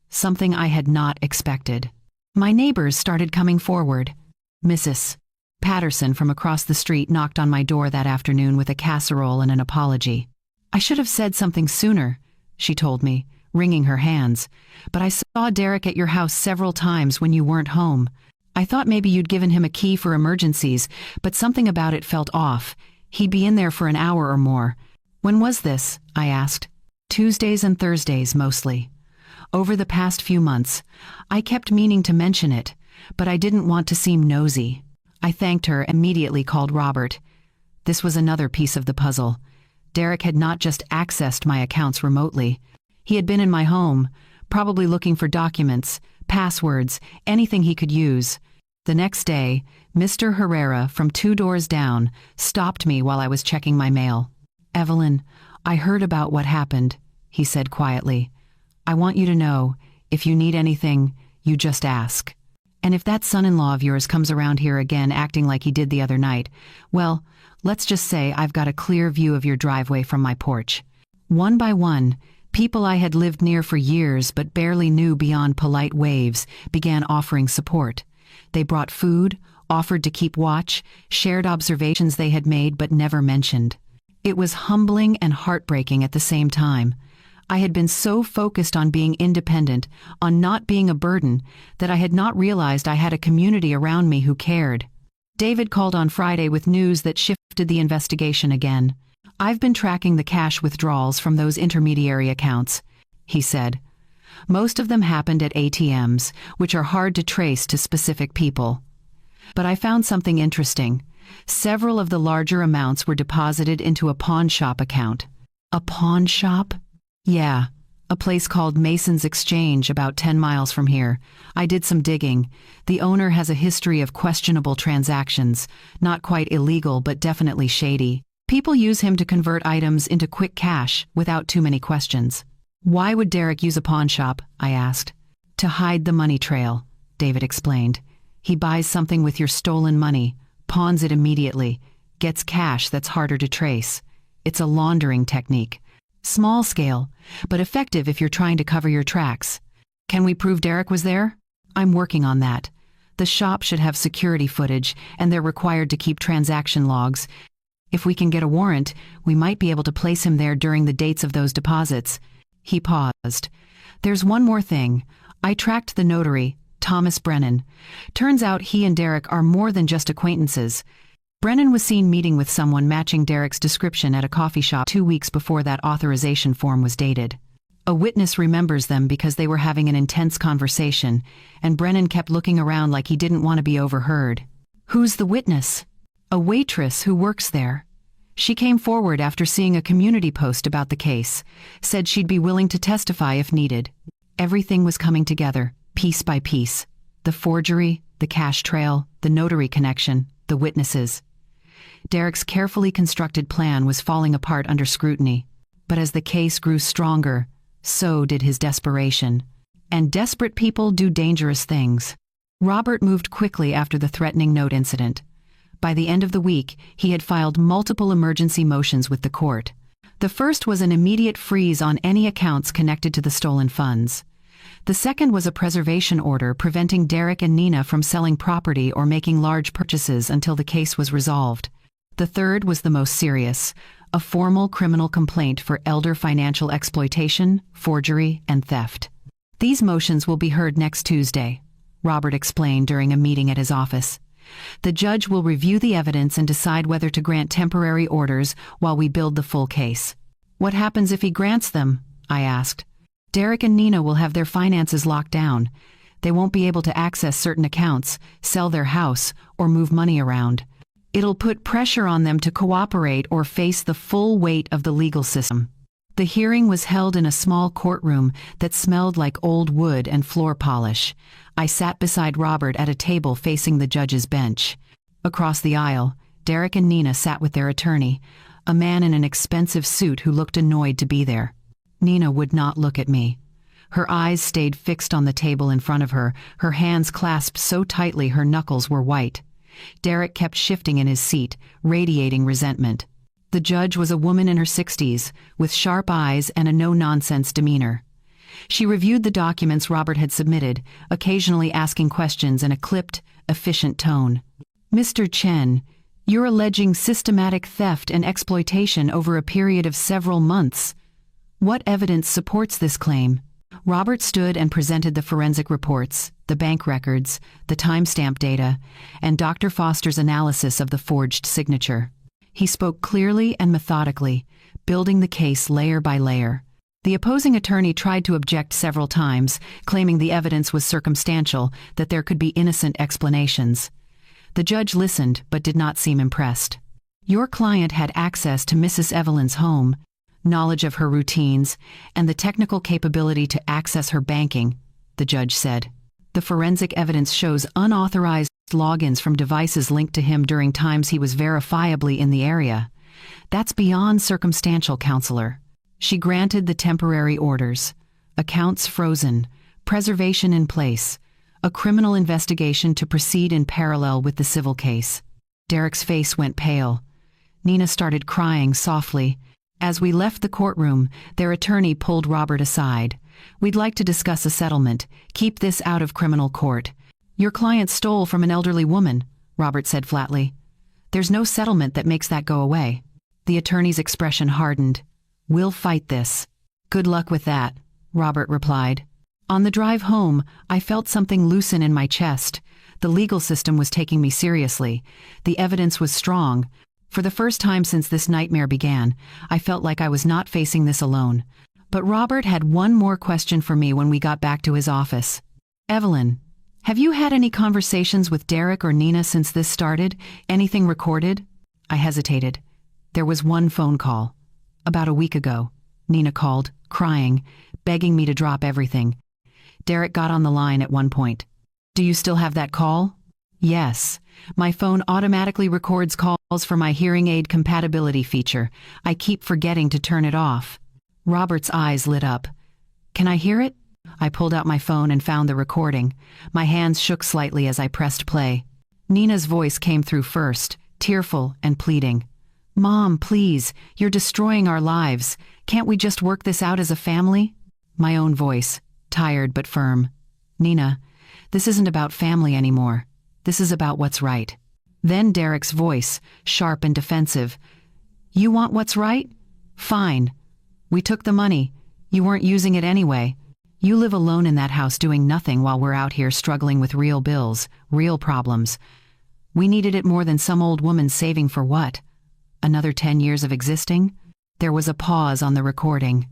Something I had not expected. My neighbors started coming forward. Mrs. Patterson from across the street knocked on my door that afternoon with a casserole and an apology. "I should have said something sooner," she told me, wringing her hands. "But I saw Derek at your house several times when you weren't home. I thought maybe you'd given him a key for emergencies, but something about it felt off. He'd be in there for an hour or more." "When was this?" I asked. "Tuesdays and Thursdays, mostly." Over the past few months, I kept meaning to mention it, but I didn't want to seem nosy. I thanked her and immediately called Robert. This was another piece of the puzzle. Derek had not just accessed my accounts remotely. He had been in my home, probably looking for documents, passwords, anything he could use. The next day, Mr. Herrera from 2 doors down stopped me while I was checking my mail. "Evelyn, I heard about what happened," he said quietly. "I want you to know, if you need anything, you just ask. And if that son-in-law of yours comes around here again acting like he did the other night, well, let's just say I've got a clear view of your driveway from my porch." One by one, people I had lived near for years but barely knew beyond polite waves began offering support. They brought food, offered to keep watch, shared observations they had made but never mentioned. It was humbling and heartbreaking at the same time. I had been so focused on being independent, on not being a burden, that I had not realized I had a community around me who cared. David called on Friday with news that shifted the investigation again. "I've been tracking the cash withdrawals from those intermediary accounts," he said. "Most of them happened at ATMs, which are hard to trace to specific people. But I found something interesting. Several of the larger amounts were deposited into a pawn shop account." "A pawn shop?" "Yeah, a place called Mason's Exchange about 10 miles from here. I did some digging. The owner has a history of questionable transactions, not quite illegal but definitely shady. People use him to convert items into quick cash without too many questions." "Why would Derek use a pawn shop?" I asked. "To hide the money trail," David explained. "He buys something with your stolen money, pawns it immediately, gets cash that's harder to trace. It's a laundering technique. Small scale, but effective if you're trying to cover your tracks. Can we prove Derek was there?" "I'm working on that. The shop should have security footage, and they're required to keep transaction logs. If we can get a warrant, we might be able to place him there during the dates of those deposits." He paused. "There's one more thing. I tracked the notary, Thomas Brennan. Turns out he and Derek are more than just acquaintances. Brennan was seen meeting with someone matching Derek's description at a coffee shop 2 weeks before that authorization form was dated. A witness remembers them because they were having an intense conversation, and Brennan kept looking around like he didn't want to be overheard." "Who's the witness?" "A waitress who works there. She came forward after seeing a community post about the case, said she'd be willing to testify if needed." Everything was coming together, piece by piece. The forgery, the cash trail, the notary connection, the witnesses. Derek's carefully constructed plan was falling apart under scrutiny. But as the case grew stronger, so did his desperation. And desperate people do dangerous things. Robert moved quickly after the threatening note incident. By the end of the week, he had filed multiple emergency motions with the court. The first was an immediate freeze on any accounts connected to the stolen funds. The second was a preservation order preventing Derek and Nina from selling property or making large purchases until the case was resolved. The third was the most serious, a formal criminal complaint for elder financial exploitation, forgery, and theft. "These motions will be heard next Tuesday," Robert explained during a meeting at his office. "The judge will review the evidence and decide whether to grant temporary orders while we build the full case." "What happens if he grants them?" I asked. "Derek and Nina will have their finances locked down. They won't be able to access certain accounts, sell their house, or move money around. It'll put pressure on them to cooperate or face the full weight of the legal system." The hearing was held in a small courtroom that smelled like old wood and floor polish. I sat beside Robert at a table facing the judge's bench. Across the aisle, Derek and Nina sat with their attorney, a man in an expensive suit who looked annoyed to be there. Nina would not look at me. Her eyes stayed fixed on the table in front of her, her hands clasped so tightly her knuckles were white. Derek kept shifting in his seat, radiating resentment. The judge was a woman in her 60s, with sharp eyes and a no-nonsense demeanor. She reviewed the documents Robert had submitted, occasionally asking questions in a clipped, efficient tone. "Mr. Chen, you're alleging systematic theft and exploitation over a period of several months. What evidence supports this claim?" Robert stood and presented the forensic reports, the bank records, the timestamp data, and Dr. Foster's analysis of the forged signature. He spoke clearly and methodically, building the case layer by layer. The opposing attorney tried to object several times, claiming the evidence was circumstantial, that there could be innocent explanations. The judge listened but did not seem impressed. Your client had access to Mrs. Evelyn's home, knowledge of her routines, and the technical capability to access her banking, the judge said. The forensic evidence shows unauthorized logins from devices linked to him during times he was verifiably in the area. That's beyond circumstantial, counselor. She granted the temporary orders. Accounts frozen, preservation in place, a criminal investigation to proceed in parallel with the civil case. Derek's face went pale. Nina started crying softly. As we left the courtroom, their attorney pulled Robert aside. We'd like to discuss a settlement. Keep this out of criminal court. Your client stole from an elderly woman, Robert said flatly. There's no settlement that makes that go away. The attorney's expression hardened. We'll fight this. Good luck with that, Robert replied. On the drive home, I felt something loosen in my chest. The legal system was taking me seriously. The evidence was strong. For the first time since this nightmare began, I felt like I was not facing this alone. But Robert had one more question for me when we got back to his office. Evelyn, have you had any conversations with Derek or Nina since this started? Anything recorded? I hesitated. There was one phone call. About a week ago, Nina called, crying, begging me to drop everything. Derek got on the line at one point. Do you still have that call? Yes. My phone automatically records calls for my hearing aid compatibility feature. I keep forgetting to turn it off. Robert's eyes lit up. Can I hear it? I pulled out my phone and found the recording. My hands shook slightly as I pressed play. Nina's voice came through first, tearful and pleading. Mom, please, you're destroying our lives. Can't we just work this out as a family? My own voice, tired but firm. Nina, this isn't about family anymore. This is about what's right. Then Derek's voice, sharp and defensive. You want what's right? Fine. We took the money. You weren't using it anyway. You live alone in that house doing nothing while we're out here struggling with real bills, real problems. We needed it more than some old woman saving for what? Another 10 years of existing? There was a pause on the recording.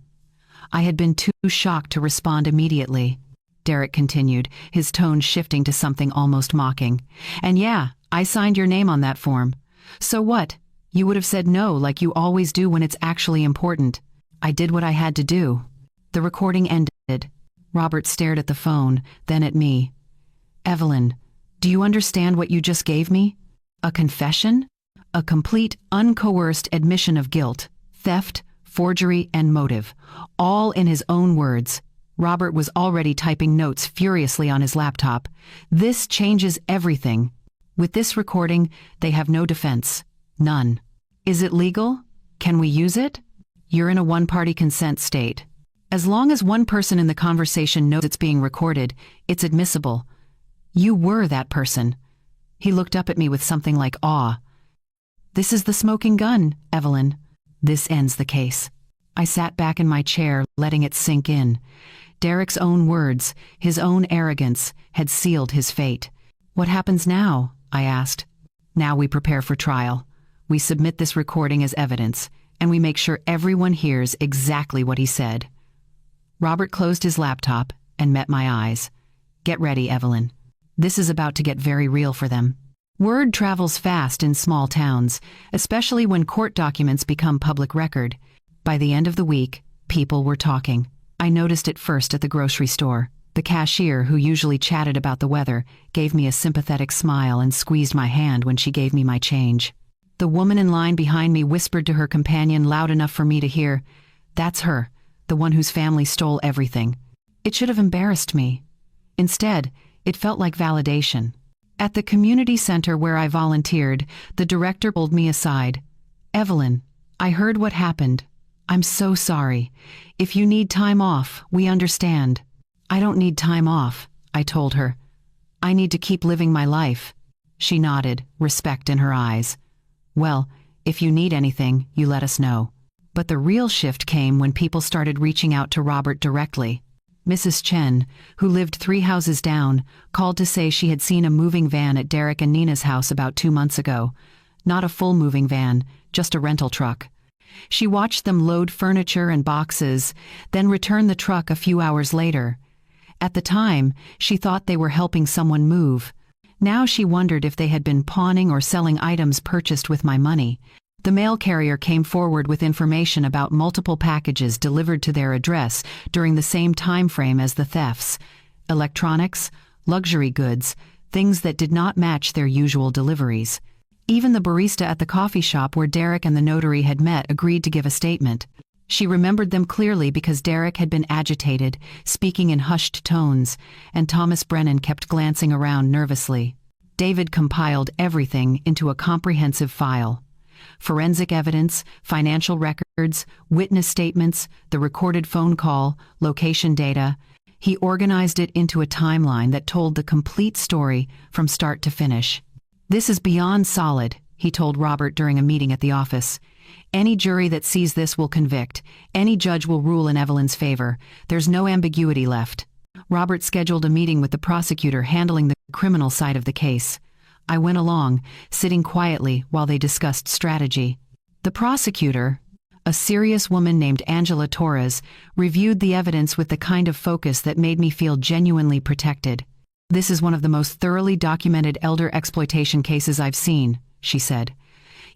I had been too shocked to respond immediately. Derek continued, his tone shifting to something almost mocking. And yeah, I signed your name on that form. So what? You would have said no like you always do when it's actually important. I did what I had to do. The recording ended. Robert stared at the phone, then at me. Evelyn, do you understand what you just gave me? A confession? A complete, uncoerced admission of guilt, theft, forgery, and motive, all in his own words. Robert was already typing notes furiously on his laptop. This changes everything. With this recording, they have no defense. None. Is it legal? Can we use it? You're in a one-party consent state. As long as one person in the conversation knows it's being recorded, it's admissible. You were that person. He looked up at me with something like awe. This is the smoking gun, Evelyn. This ends the case. I sat back in my chair, letting it sink in. Derek's own words, his own arrogance, had sealed his fate. What happens now? I asked. Now we prepare for trial. We submit this recording as evidence, and we make sure everyone hears exactly what he said. Robert closed his laptop and met my eyes. Get ready, Evelyn. This is about to get very real for them. Word travels fast in small towns, especially when court documents become public record. By the end of the week, people were talking. I noticed it first at the grocery store. The cashier, who usually chatted about the weather, gave me a sympathetic smile and squeezed my hand when she gave me my change. The woman in line behind me whispered to her companion loud enough for me to hear, "That's her, the one whose family stole everything." It should have embarrassed me. Instead, it felt like validation. At the community center where I volunteered, the director pulled me aside. "Evelyn, I heard what happened. I'm so sorry. If you need time off, we understand." "I don't need time off," I told her. "I need to keep living my life." She nodded, respect in her eyes. "Well, if you need anything, you let us know." But the real shift came when people started reaching out to Robert directly. Mrs. Chen, who lived 3 houses down, called to say she had seen a moving van at Derek and Nina's house about 2 months ago. Not a full moving van, just a rental truck. She watched them load furniture and boxes, then return the truck a few hours later. At the time, she thought they were helping someone move. Now she wondered if they had been pawning or selling items purchased with my money. The mail carrier came forward with information about multiple packages delivered to their address during the same time frame as the thefts. Electronics, luxury goods, things that did not match their usual deliveries. Even the barista at the coffee shop where Derek and the notary had met agreed to give a statement. She remembered them clearly because Derek had been agitated, speaking in hushed tones, and Thomas Brennan kept glancing around nervously. David compiled everything into a comprehensive file. Forensic evidence, financial records, witness statements, the recorded phone call, location data. He organized it into a timeline that told the complete story from start to finish. "This is beyond solid," he told Robert during a meeting at the office. "Any jury that sees this will convict. Any judge will rule in Evelyn's favor. There's no ambiguity left." Robert scheduled a meeting with the prosecutor handling the criminal side of the case. I went along, sitting quietly while they discussed strategy. The prosecutor, a serious woman named Angela Torres, reviewed the evidence with the kind of focus that made me feel genuinely protected. "This is one of the most thoroughly documented elder exploitation cases I've seen," she said.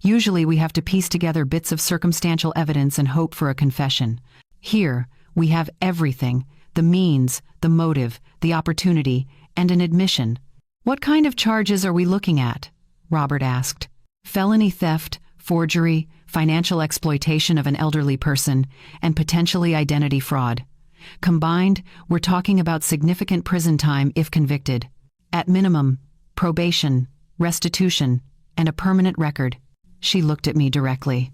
"Usually we have to piece together bits of circumstantial evidence and hope for a confession. Here, we have everything: the means, the motive, the opportunity, and an admission." "What kind of charges are we looking at?" Robert asked. "Felony theft, forgery, financial exploitation of an elderly person, and potentially identity fraud. Combined, we're talking about significant prison time if convicted. At minimum, probation, restitution, and a permanent record." She looked at me directly.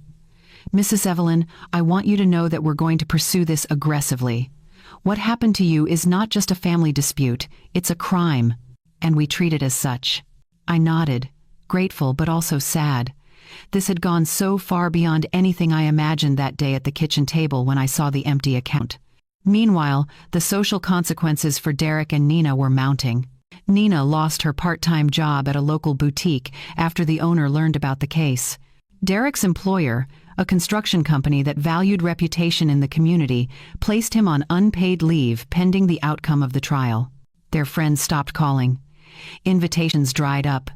"Mrs. Evelyn, I want you to know that we're going to pursue this aggressively. What happened to you is not just a family dispute, it's a crime, and we treat it as such." I nodded, grateful but also sad. This had gone so far beyond anything I imagined that day at the kitchen table when I saw the empty account. Meanwhile, the social consequences for Derek and Nina were mounting. Nina lost her part-time job at a local boutique after the owner learned about the case. Derek's employer, a construction company that valued reputation in the community, placed him on unpaid leave pending the outcome of the trial. Their friends stopped calling. Invitations dried up.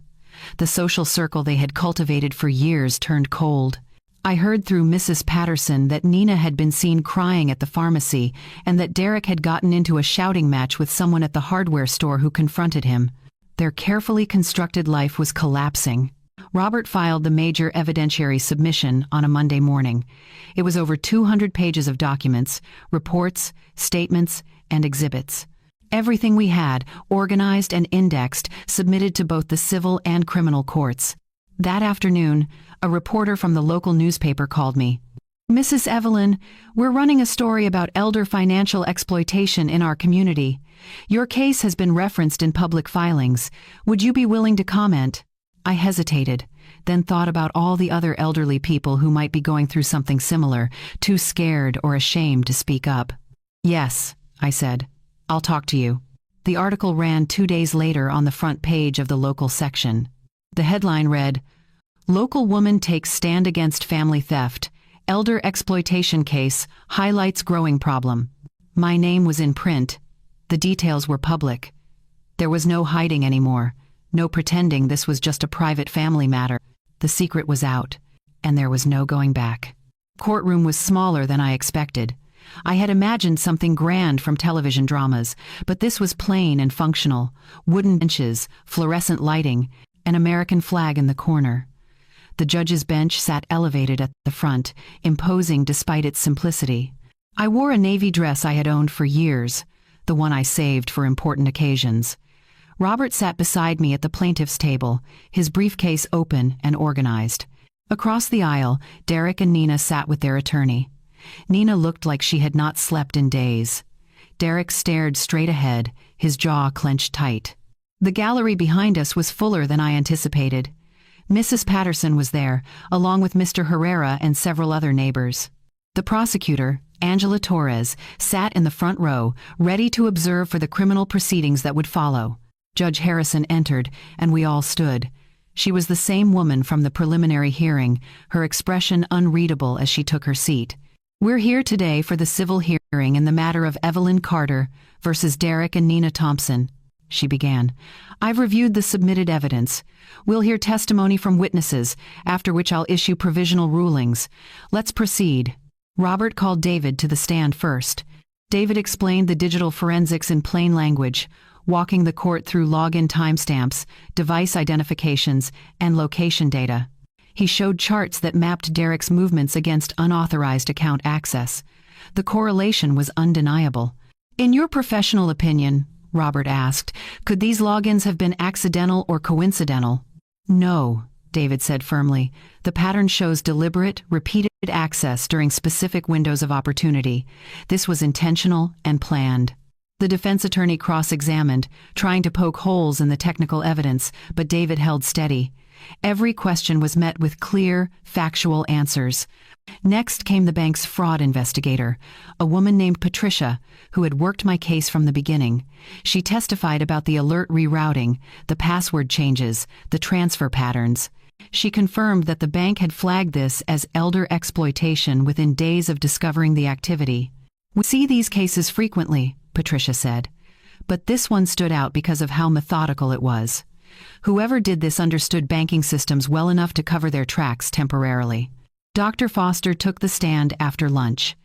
The social circle they had cultivated for years turned cold. I heard through Mrs. Patterson that Nina had been seen crying at the pharmacy and that Derek had gotten into a shouting match with someone at the hardware store who confronted him. Their carefully constructed life was collapsing. Robert filed the major evidentiary submission on a Monday morning. It was over 200 pages of documents, reports, statements, and exhibits. Everything we had, organized and indexed, submitted to both the civil and criminal courts. That afternoon, a reporter from the local newspaper called me. "Mrs. Evelyn, we're running a story about elder financial exploitation in our community. Your case has been referenced in public filings. Would you be willing to comment?" I hesitated, then thought about all the other elderly people who might be going through something similar, too scared or ashamed to speak up. "Yes," I said. "I'll talk to you." The article ran 2 days later on the front page of the local section. The headline read, "Local woman takes stand against family theft. Elder exploitation case highlights growing problem." My name was in print. The details were public. There was no hiding anymore, no pretending this was just a private family matter. The secret was out, and there was no going back. Courtroom was smaller than I expected. I had imagined something grand from television dramas, but this was plain and functional: wooden benches, fluorescent lighting, an American flag in the corner. The judge's bench sat elevated at the front, imposing despite its simplicity. I wore a navy dress I had owned for years, the one I saved for important occasions. Robert sat beside me at the plaintiff's table, his briefcase open and organized. Across the aisle, Derek and Nina sat with their attorney. Nina looked like she had not slept in days. Derek stared straight ahead, his jaw clenched tight. The gallery behind us was fuller than I anticipated. Mrs. Patterson was there, along with Mr. Herrera and several other neighbors. The prosecutor, Angela Torres, sat in the front row, ready to observe for the criminal proceedings that would follow. Judge Harrison entered, and we all stood. She was the same woman from the preliminary hearing, her expression unreadable as she took her seat. "We're here today for the civil hearing in the matter of Evelyn Carter versus Derek and Nina Thompson," she began. "I've reviewed the submitted evidence. We'll hear testimony from witnesses, after which I'll issue provisional rulings. Let's proceed." Robert called David to the stand first. David explained the digital forensics in plain language, walking the court through login timestamps, device identifications, and location data. He showed charts that mapped Derek's movements against unauthorized account access. The correlation was undeniable. "In your professional opinion," Robert asked, "could these logins have been accidental or coincidental?" "No," David said firmly. "The pattern shows deliberate, repeated access during specific windows of opportunity. This was intentional and planned." The defense attorney cross-examined, trying to poke holes in the technical evidence, but David held steady. Every question was met with clear, factual answers. Next came the bank's fraud investigator, a woman named Patricia, who had worked my case from the beginning. She testified about the alert rerouting, the password changes, the transfer patterns. She confirmed that the bank had flagged this as elder exploitation within days of discovering the activity. "We see these cases frequently," Patricia said, "but this one stood out because of how methodical it was. Whoever did this understood banking systems well enough to cover their tracks temporarily." Dr. Foster took the stand after lunch.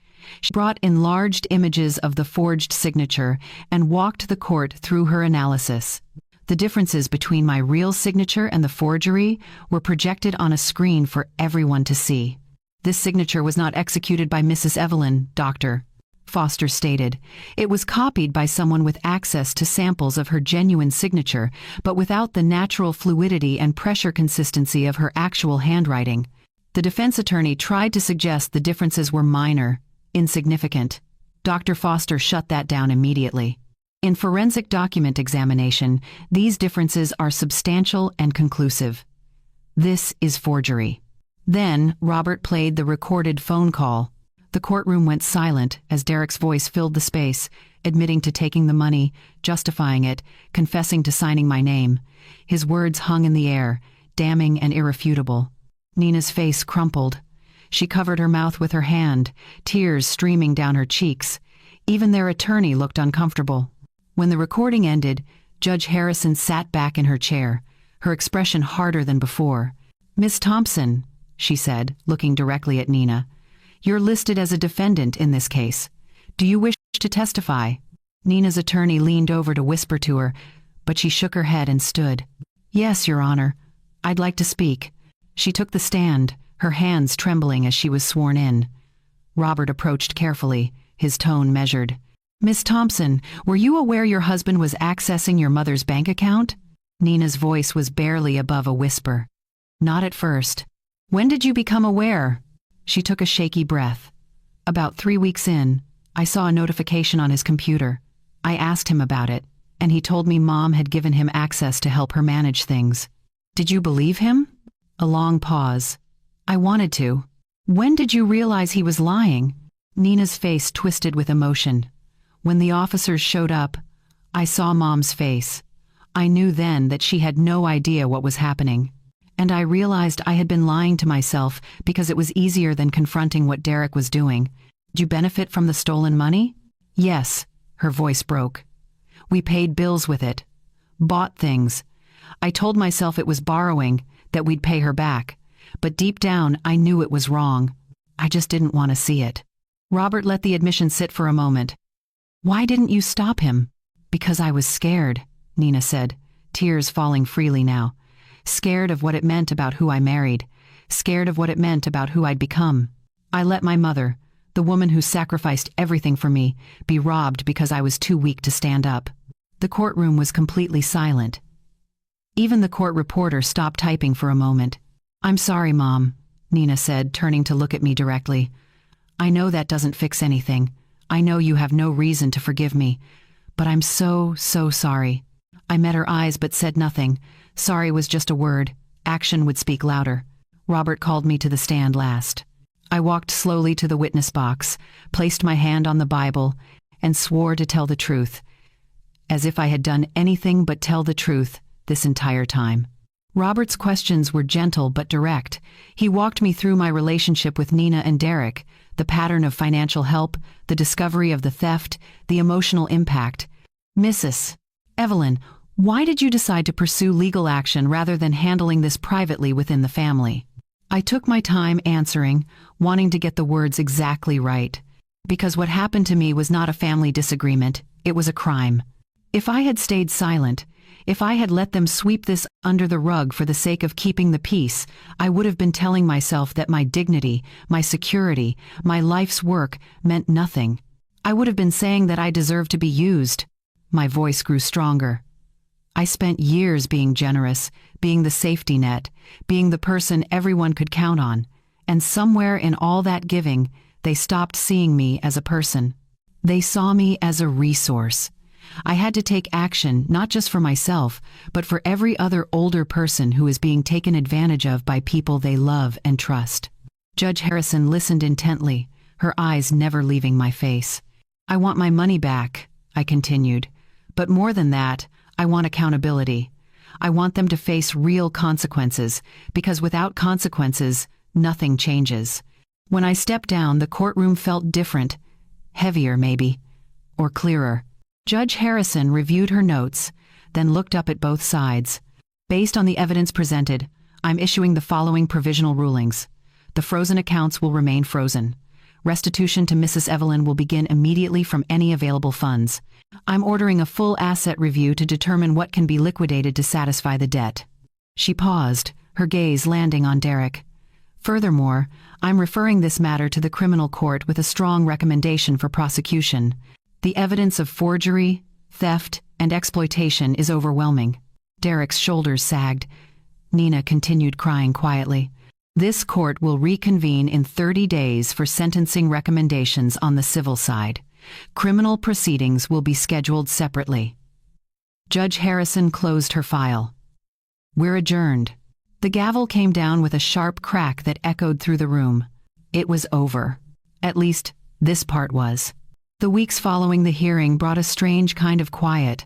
She brought enlarged images of the forged signature and walked the court through her analysis. The differences between my real signature and the forgery were projected on a screen for everyone to see. "This signature was not executed by Mrs. Evelyn, Doctor," Foster stated. "It was copied by someone with access to samples of her genuine signature, but without the natural fluidity and pressure consistency of her actual handwriting." The defense attorney tried to suggest the differences were minor, insignificant. Dr. Foster shut that down immediately. "In forensic document examination, these differences are substantial and conclusive. This is forgery." Then Robert played the recorded phone call. The courtroom went silent as Derek's voice filled the space, admitting to taking the money, justifying it, confessing to signing my name. His words hung in the air, damning and irrefutable. Nina's face crumpled. She covered her mouth with her hand, tears streaming down her cheeks. Even their attorney looked uncomfortable. When the recording ended, Judge Harrison sat back in her chair, her expression harder than before. "Miss Thompson," she said, looking directly at Nina, "you're listed as a defendant in this case. Do you wish to testify?" Nina's attorney leaned over to whisper to her, but she shook her head and stood. "Yes, Your Honor. I'd like to speak." She took the stand, her hands trembling as she was sworn in. Robert approached carefully, his tone measured. "Miss Thompson, were you aware your husband was accessing your mother's bank account?" Nina's voice was barely above a whisper. "Not at first." "When did you become aware?" She took a shaky breath. "About 3 weeks in, I saw a notification on his computer. I asked him about it, and he told me Mom had given him access to help her manage things." "Did you believe him?" A long pause. "I wanted to." "When did you realize he was lying?" Nina's face twisted with emotion. "When the officers showed up, I saw Mom's face. I knew then that she had no idea what was happening. And I realized I had been lying to myself because it was easier than confronting what Derek was doing." "Did you benefit from the stolen money?" "Yes," her voice broke. "We paid bills with it. Bought things. I told myself it was borrowing, that we'd pay her back. But deep down, I knew it was wrong. I just didn't want to see it." Robert let the admission sit for a moment. "Why didn't you stop him?" "Because I was scared," Nina said, tears falling freely now. "Scared of what it meant about who I married. Scared of what it meant about who I'd become. I let my mother, the woman who sacrificed everything for me, be robbed because I was too weak to stand up." The courtroom was completely silent. Even the court reporter stopped typing for a moment. "I'm sorry, Mom," Nina said, turning to look at me directly. "I know that doesn't fix anything. I know you have no reason to forgive me. But I'm so sorry." I met her eyes but said nothing. Sorry was just a word. Action would speak louder. Robert called me to the stand last. I walked slowly to the witness box, placed my hand on the Bible, and swore to tell the truth, as if I had done anything but tell the truth this entire time. Robert's questions were gentle but direct. He walked me through my relationship with Nina and Derek, the pattern of financial help, the discovery of the theft, the emotional impact. Mrs. Evelyn, why did you decide to pursue legal action rather than handling this privately within the family? I took my time answering, wanting to get the words exactly right. Because what happened to me was not a family disagreement, it was a crime. If I had stayed silent, if I had let them sweep this under the rug for the sake of keeping the peace, I would have been telling myself that my dignity, my security, my life's work meant nothing. I would have been saying that I deserved to be used. My voice grew stronger. I spent years being generous, being the safety net, being the person everyone could count on. And somewhere in all that giving, they stopped seeing me as a person. They saw me as a resource. I had to take action not just for myself, but for every other older person who is being taken advantage of by people they love and trust. Judge Harrison listened intently, her eyes never leaving my face. I want my money back, I continued. But more than that, I want accountability. I want them to face real consequences, because without consequences, nothing changes. When I stepped down, the courtroom felt different, heavier maybe, or clearer. Judge Harrison reviewed her notes, then looked up at both sides. Based on the evidence presented, I'm issuing the following provisional rulings. The frozen accounts will remain frozen. Restitution to Mrs. Evelyn will begin immediately from any available funds. I'm ordering a full asset review to determine what can be liquidated to satisfy the debt. She paused, her gaze landing on Derek. Furthermore, I'm referring this matter to the criminal court with a strong recommendation for prosecution. The evidence of forgery, theft, and exploitation is overwhelming. Derek's shoulders sagged. Nina continued crying quietly. This court will reconvene in 30 days for sentencing recommendations on the civil side. Criminal proceedings will be scheduled separately. Judge Harrison closed her file. We're adjourned. The gavel came down with a sharp crack that echoed through the room. It was over. At least, this part was. The weeks following the hearing brought a strange kind of quiet.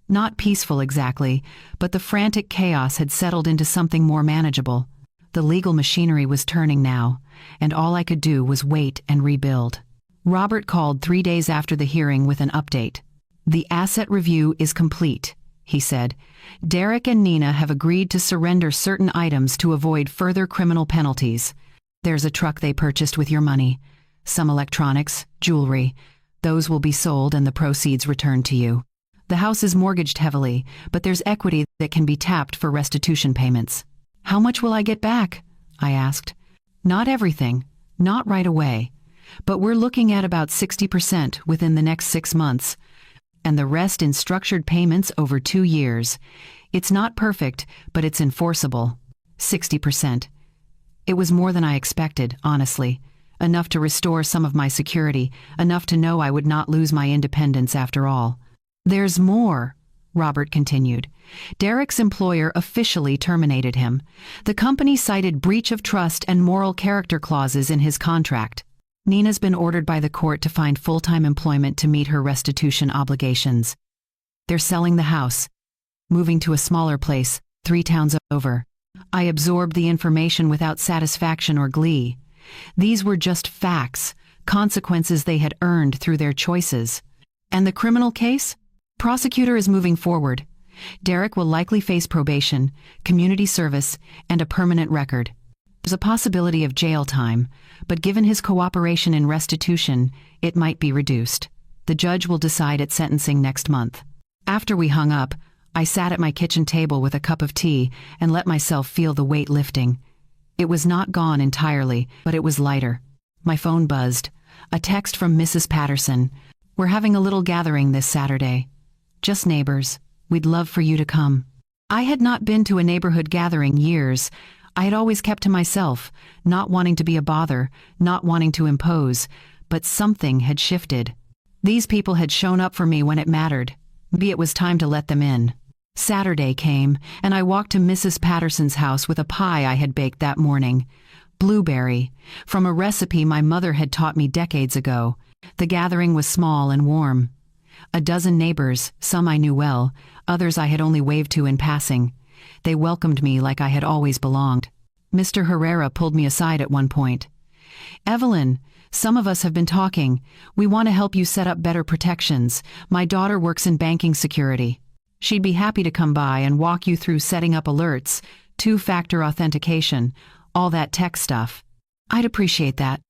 Not peaceful exactly, but the frantic chaos had settled into something more manageable. The legal machinery was turning now, and all I could do was wait and rebuild. Robert called 3 days after the hearing with an update. The asset review is complete, he said. Derek and Nina have agreed to surrender certain items to avoid further criminal penalties. There's a truck they purchased with your money, some electronics, jewelry. Those will be sold and the proceeds returned to you. The house is mortgaged heavily, but there's equity that can be tapped for restitution payments. How much will I get back? I asked. Not everything, not right away. But we're looking at about 60% within the next 6 months, and the rest in structured payments over 2 years. It's not perfect, but it's enforceable. 60%. It was more than I expected, honestly. Enough to restore some of my security, enough to know I would not lose my independence after all. There's more, Robert continued. Derek's employer officially terminated him. The company cited breach of trust and moral character clauses in his contract. Nina's been ordered by the court to find full-time employment to meet her restitution obligations. They're selling the house, moving to a smaller place, 3 towns over. I absorbed the information without satisfaction or glee. These were just facts, consequences they had earned through their choices. And the criminal case? Prosecutor is moving forward. Derek will likely face probation, community service, and a permanent record. There's a possibility of jail time, but given his cooperation in restitution, it might be reduced. The judge will decide at sentencing next month. After we hung up, I sat at my kitchen table with a cup of tea and let myself feel the weight lifting. It was not gone entirely, but it was lighter. My phone buzzed. A text from Mrs. Patterson. We're having a little gathering this Saturday. Just neighbors. We'd love for you to come. I had not been to a neighborhood gathering years. I had always kept to myself, not wanting to be a bother, not wanting to impose, but something had shifted. These people had shown up for me when it mattered. Maybe it was time to let them in. Saturday came, and I walked to Mrs. Patterson's house with a pie I had baked that morning. Blueberry, from a recipe my mother had taught me decades ago. The gathering was small and warm. A dozen neighbors, some I knew well, others I had only waved to in passing. They welcomed me like I had always belonged. Mr. Herrera pulled me aside at one point. "Evelyn, some of us have been talking. We want to help you set up better protections. My daughter works in banking security. She'd be happy to come by and walk you through setting up alerts, two-factor authentication, all that tech stuff." "I'd appreciate that,"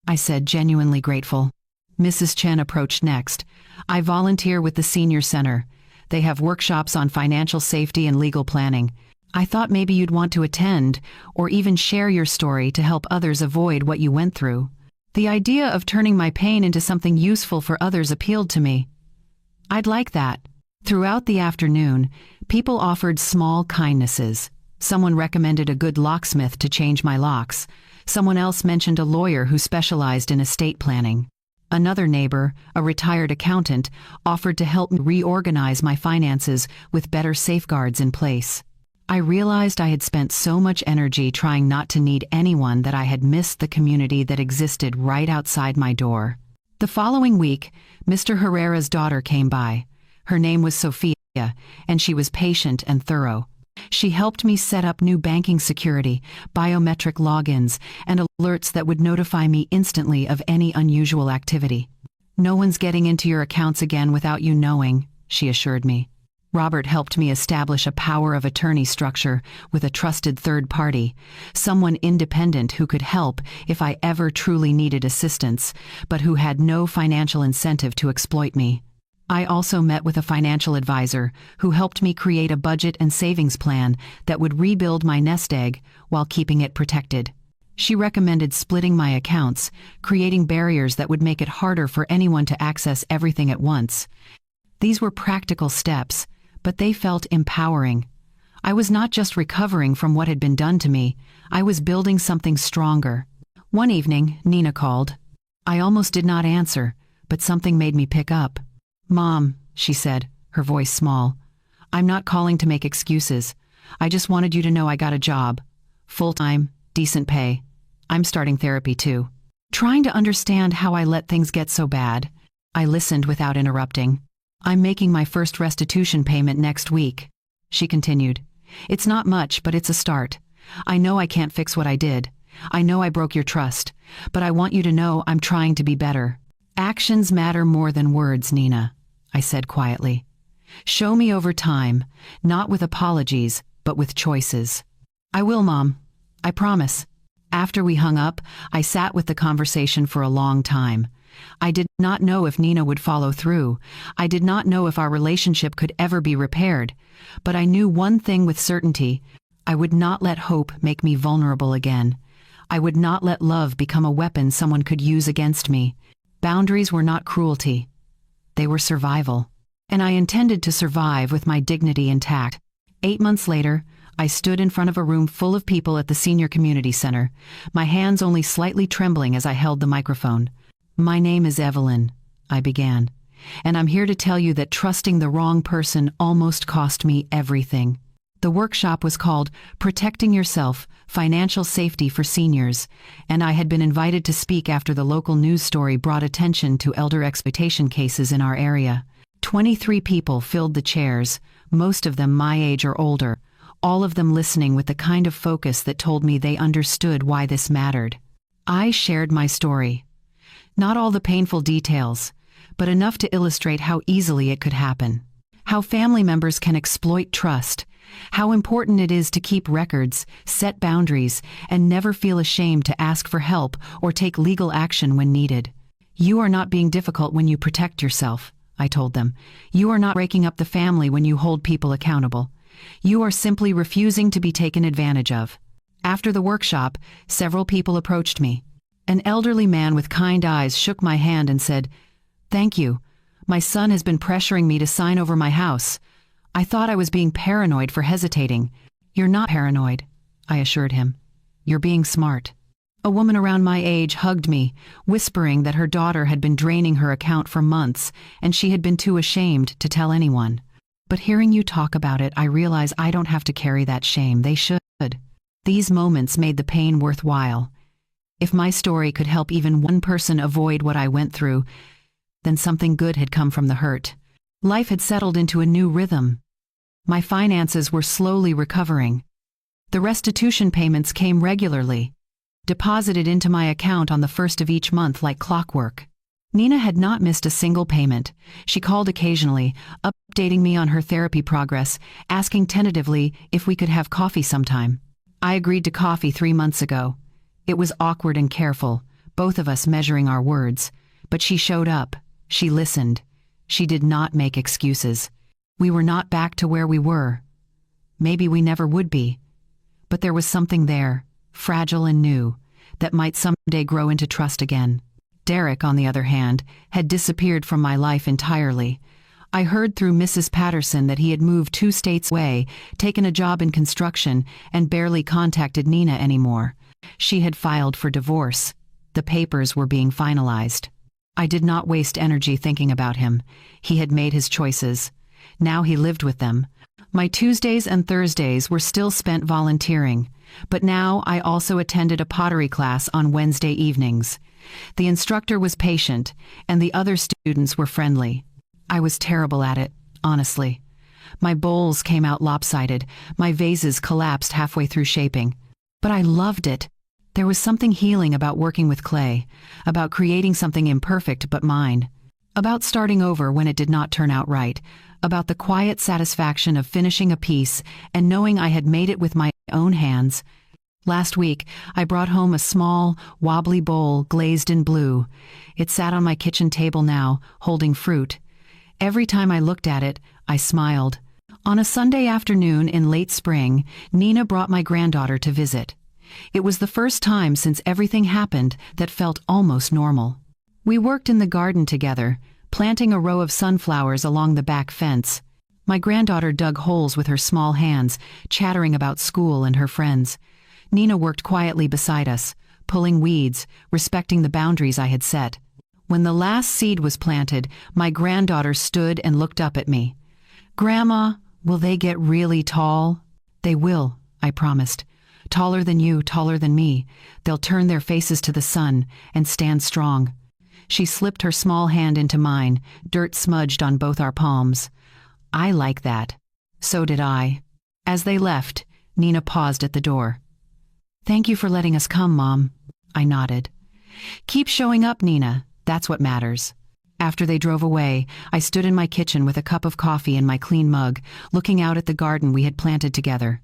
I said, genuinely grateful. Mrs. Chen approached next. "I volunteer with the Senior Center. They have workshops on financial safety and legal planning. I thought maybe you'd want to attend, or even share your story to help others avoid what you went through." The idea of turning my pain into something useful for others appealed to me. "I'd like that." Throughout the afternoon, people offered small kindnesses. Someone recommended a good locksmith to change my locks. Someone else mentioned a lawyer who specialized in estate planning. Another neighbor, a retired accountant, offered to help me reorganize my finances with better safeguards in place. I realized I had spent so much energy trying not to need anyone that I had missed the community that existed right outside my door. The following week, Mr. Herrera's daughter came by. Her name was Sophia, and she was patient and thorough. She helped me set up new banking security, biometric logins, and alerts that would notify me instantly of any unusual activity. "No one's getting into your accounts again without you knowing," she assured me. Robert helped me establish a power of attorney structure with a trusted third party, someone independent who could help if I ever truly needed assistance, but who had no financial incentive to exploit me. I also met with a financial advisor who helped me create a budget and savings plan that would rebuild my nest egg while keeping it protected. She recommended splitting my accounts, creating barriers that would make it harder for anyone to access everything at once. These were practical steps, but they felt empowering. I was not just recovering from what had been done to me, I was building something stronger. One evening, Nina called. I almost did not answer, but something made me pick up. "Mom," she said, her voice small, "I'm not calling to make excuses. I just wanted you to know I got a job. Full-time, decent pay. I'm starting therapy too." Trying to understand how I let things get so bad, I listened without interrupting. "I'm making my first restitution payment next week," she continued. "It's not much, but it's a start. I know I can't fix what I did. I know I broke your trust, but I want you to know I'm trying to be better. Actions matter more than words, Nina," I said quietly. "Show me over time, not with apologies, but with choices." "I will, Mom. I promise." After we hung up, I sat with the conversation for a long time. I did not know if Nina would follow through. I did not know if our relationship could ever be repaired. But I knew one thing with certainty. I would not let hope make me vulnerable again. I would not let love become a weapon someone could use against me. Boundaries were not cruelty. They were survival. And I intended to survive with my dignity intact. 8 months later, I stood in front of a room full of people at the Senior Community Center, my hands only slightly trembling as I held the microphone. "My name is Evelyn," I began, "and I'm here to tell you that trusting the wrong person almost cost me everything." The workshop was called Protecting Yourself, Financial Safety for Seniors, and I had been invited to speak after the local news story brought attention to elder exploitation cases in our area. 23 people filled the chairs, most of them my age or older, all of them listening with the kind of focus that told me they understood why this mattered. I shared my story. Not all the painful details, but enough to illustrate how easily it could happen. How family members can exploit trust. How important it is to keep records, set boundaries, and never feel ashamed to ask for help or take legal action when needed. "You are not being difficult when you protect yourself," I told them. "You are not breaking up the family when you hold people accountable. You are simply refusing to be taken advantage of." After the workshop, several people approached me. An elderly man with kind eyes shook my hand and said, "Thank you. My son has been pressuring me to sign over my house. I thought I was being paranoid for hesitating." "You're not paranoid," I assured him. "You're being smart." A woman around my age hugged me, whispering that her daughter had been draining her account for months and she had been too ashamed to tell anyone. "But hearing you talk about it, I realize I don't have to carry that shame. They should." These moments made the pain worthwhile. If my story could help even one person avoid what I went through, then something good had come from the hurt. Life had settled into a new rhythm. My finances were slowly recovering. The restitution payments came regularly, deposited into my account on the first of each month like clockwork. Nina had not missed a single payment. She called occasionally, updating me on her therapy progress, asking tentatively if we could have coffee sometime. I agreed to coffee 3 months ago. It was awkward and careful, both of us measuring our words. But she showed up. She listened. She did not make excuses. We were not back to where we were. Maybe we never would be. But there was something there, fragile and new, that might someday grow into trust again. Derek, on the other hand, had disappeared from my life entirely. I heard through Mrs. Patterson that he had moved 2 states away, taken a job in construction, and barely contacted Nina anymore. She had filed for divorce. The papers were being finalized. I did not waste energy thinking about him. He had made his choices. Now he lived with them. My Tuesdays and Thursdays were still spent volunteering, but now I also attended a pottery class on Wednesday evenings. The instructor was patient, and the other students were friendly. I was terrible at it, honestly. My bowls came out lopsided, my vases collapsed halfway through shaping. But I loved it. There was something healing about working with clay, about creating something imperfect but mine, about starting over when it did not turn out right, about the quiet satisfaction of finishing a piece and knowing I had made it with my own hands. Last week, I brought home a small, wobbly bowl glazed in blue. It sat on my kitchen table now, holding fruit. Every time I looked at it, I smiled. On a Sunday afternoon in late spring, Nina brought my granddaughter to visit. It was the first time since everything happened that felt almost normal. We worked in the garden together, planting a row of sunflowers along the back fence. My granddaughter dug holes with her small hands, chattering about school and her friends. Nina worked quietly beside us, pulling weeds, respecting the boundaries I had set. When the last seed was planted, my granddaughter stood and looked up at me. "Grandma, will they get really tall?" "They will," I promised. "Taller than you, taller than me. They'll turn their faces to the sun and stand strong." She slipped her small hand into mine, dirt smudged on both our palms. I like that. So did I. As they left, Nina paused at the door. "Thank you for letting us come, Mom." I nodded. "Keep showing up, Nina. That's what matters." After they drove away, I stood in my kitchen with a cup of coffee in my clean mug, looking out at the garden we had planted together.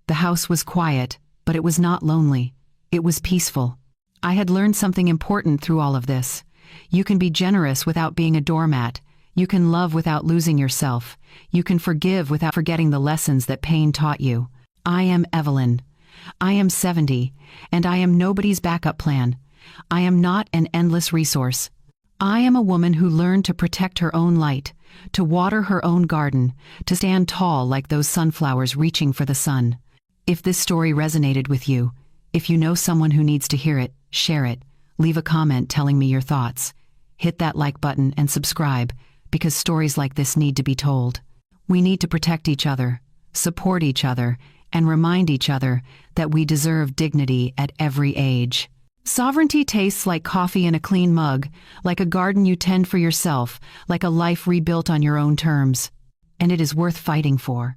The house was quiet, but it was not lonely. It was peaceful. I had learned something important through all of this. You can be generous without being a doormat. You can love without losing yourself. You can forgive without forgetting the lessons that pain taught you. I am Evelyn. I am 70, and I am nobody's backup plan. I am not an endless resource. I am a woman who learned to protect her own light, to water her own garden, to stand tall like those sunflowers reaching for the sun. If this story resonated with you, if you know someone who needs to hear it, share it. Leave a comment telling me your thoughts. Hit that like button and subscribe, because stories like this need to be told. We need to protect each other, support each other, and remind each other that we deserve dignity at every age. Sovereignty tastes like coffee in a clean mug, like a garden you tend for yourself, like a life rebuilt on your own terms. And it is worth fighting for.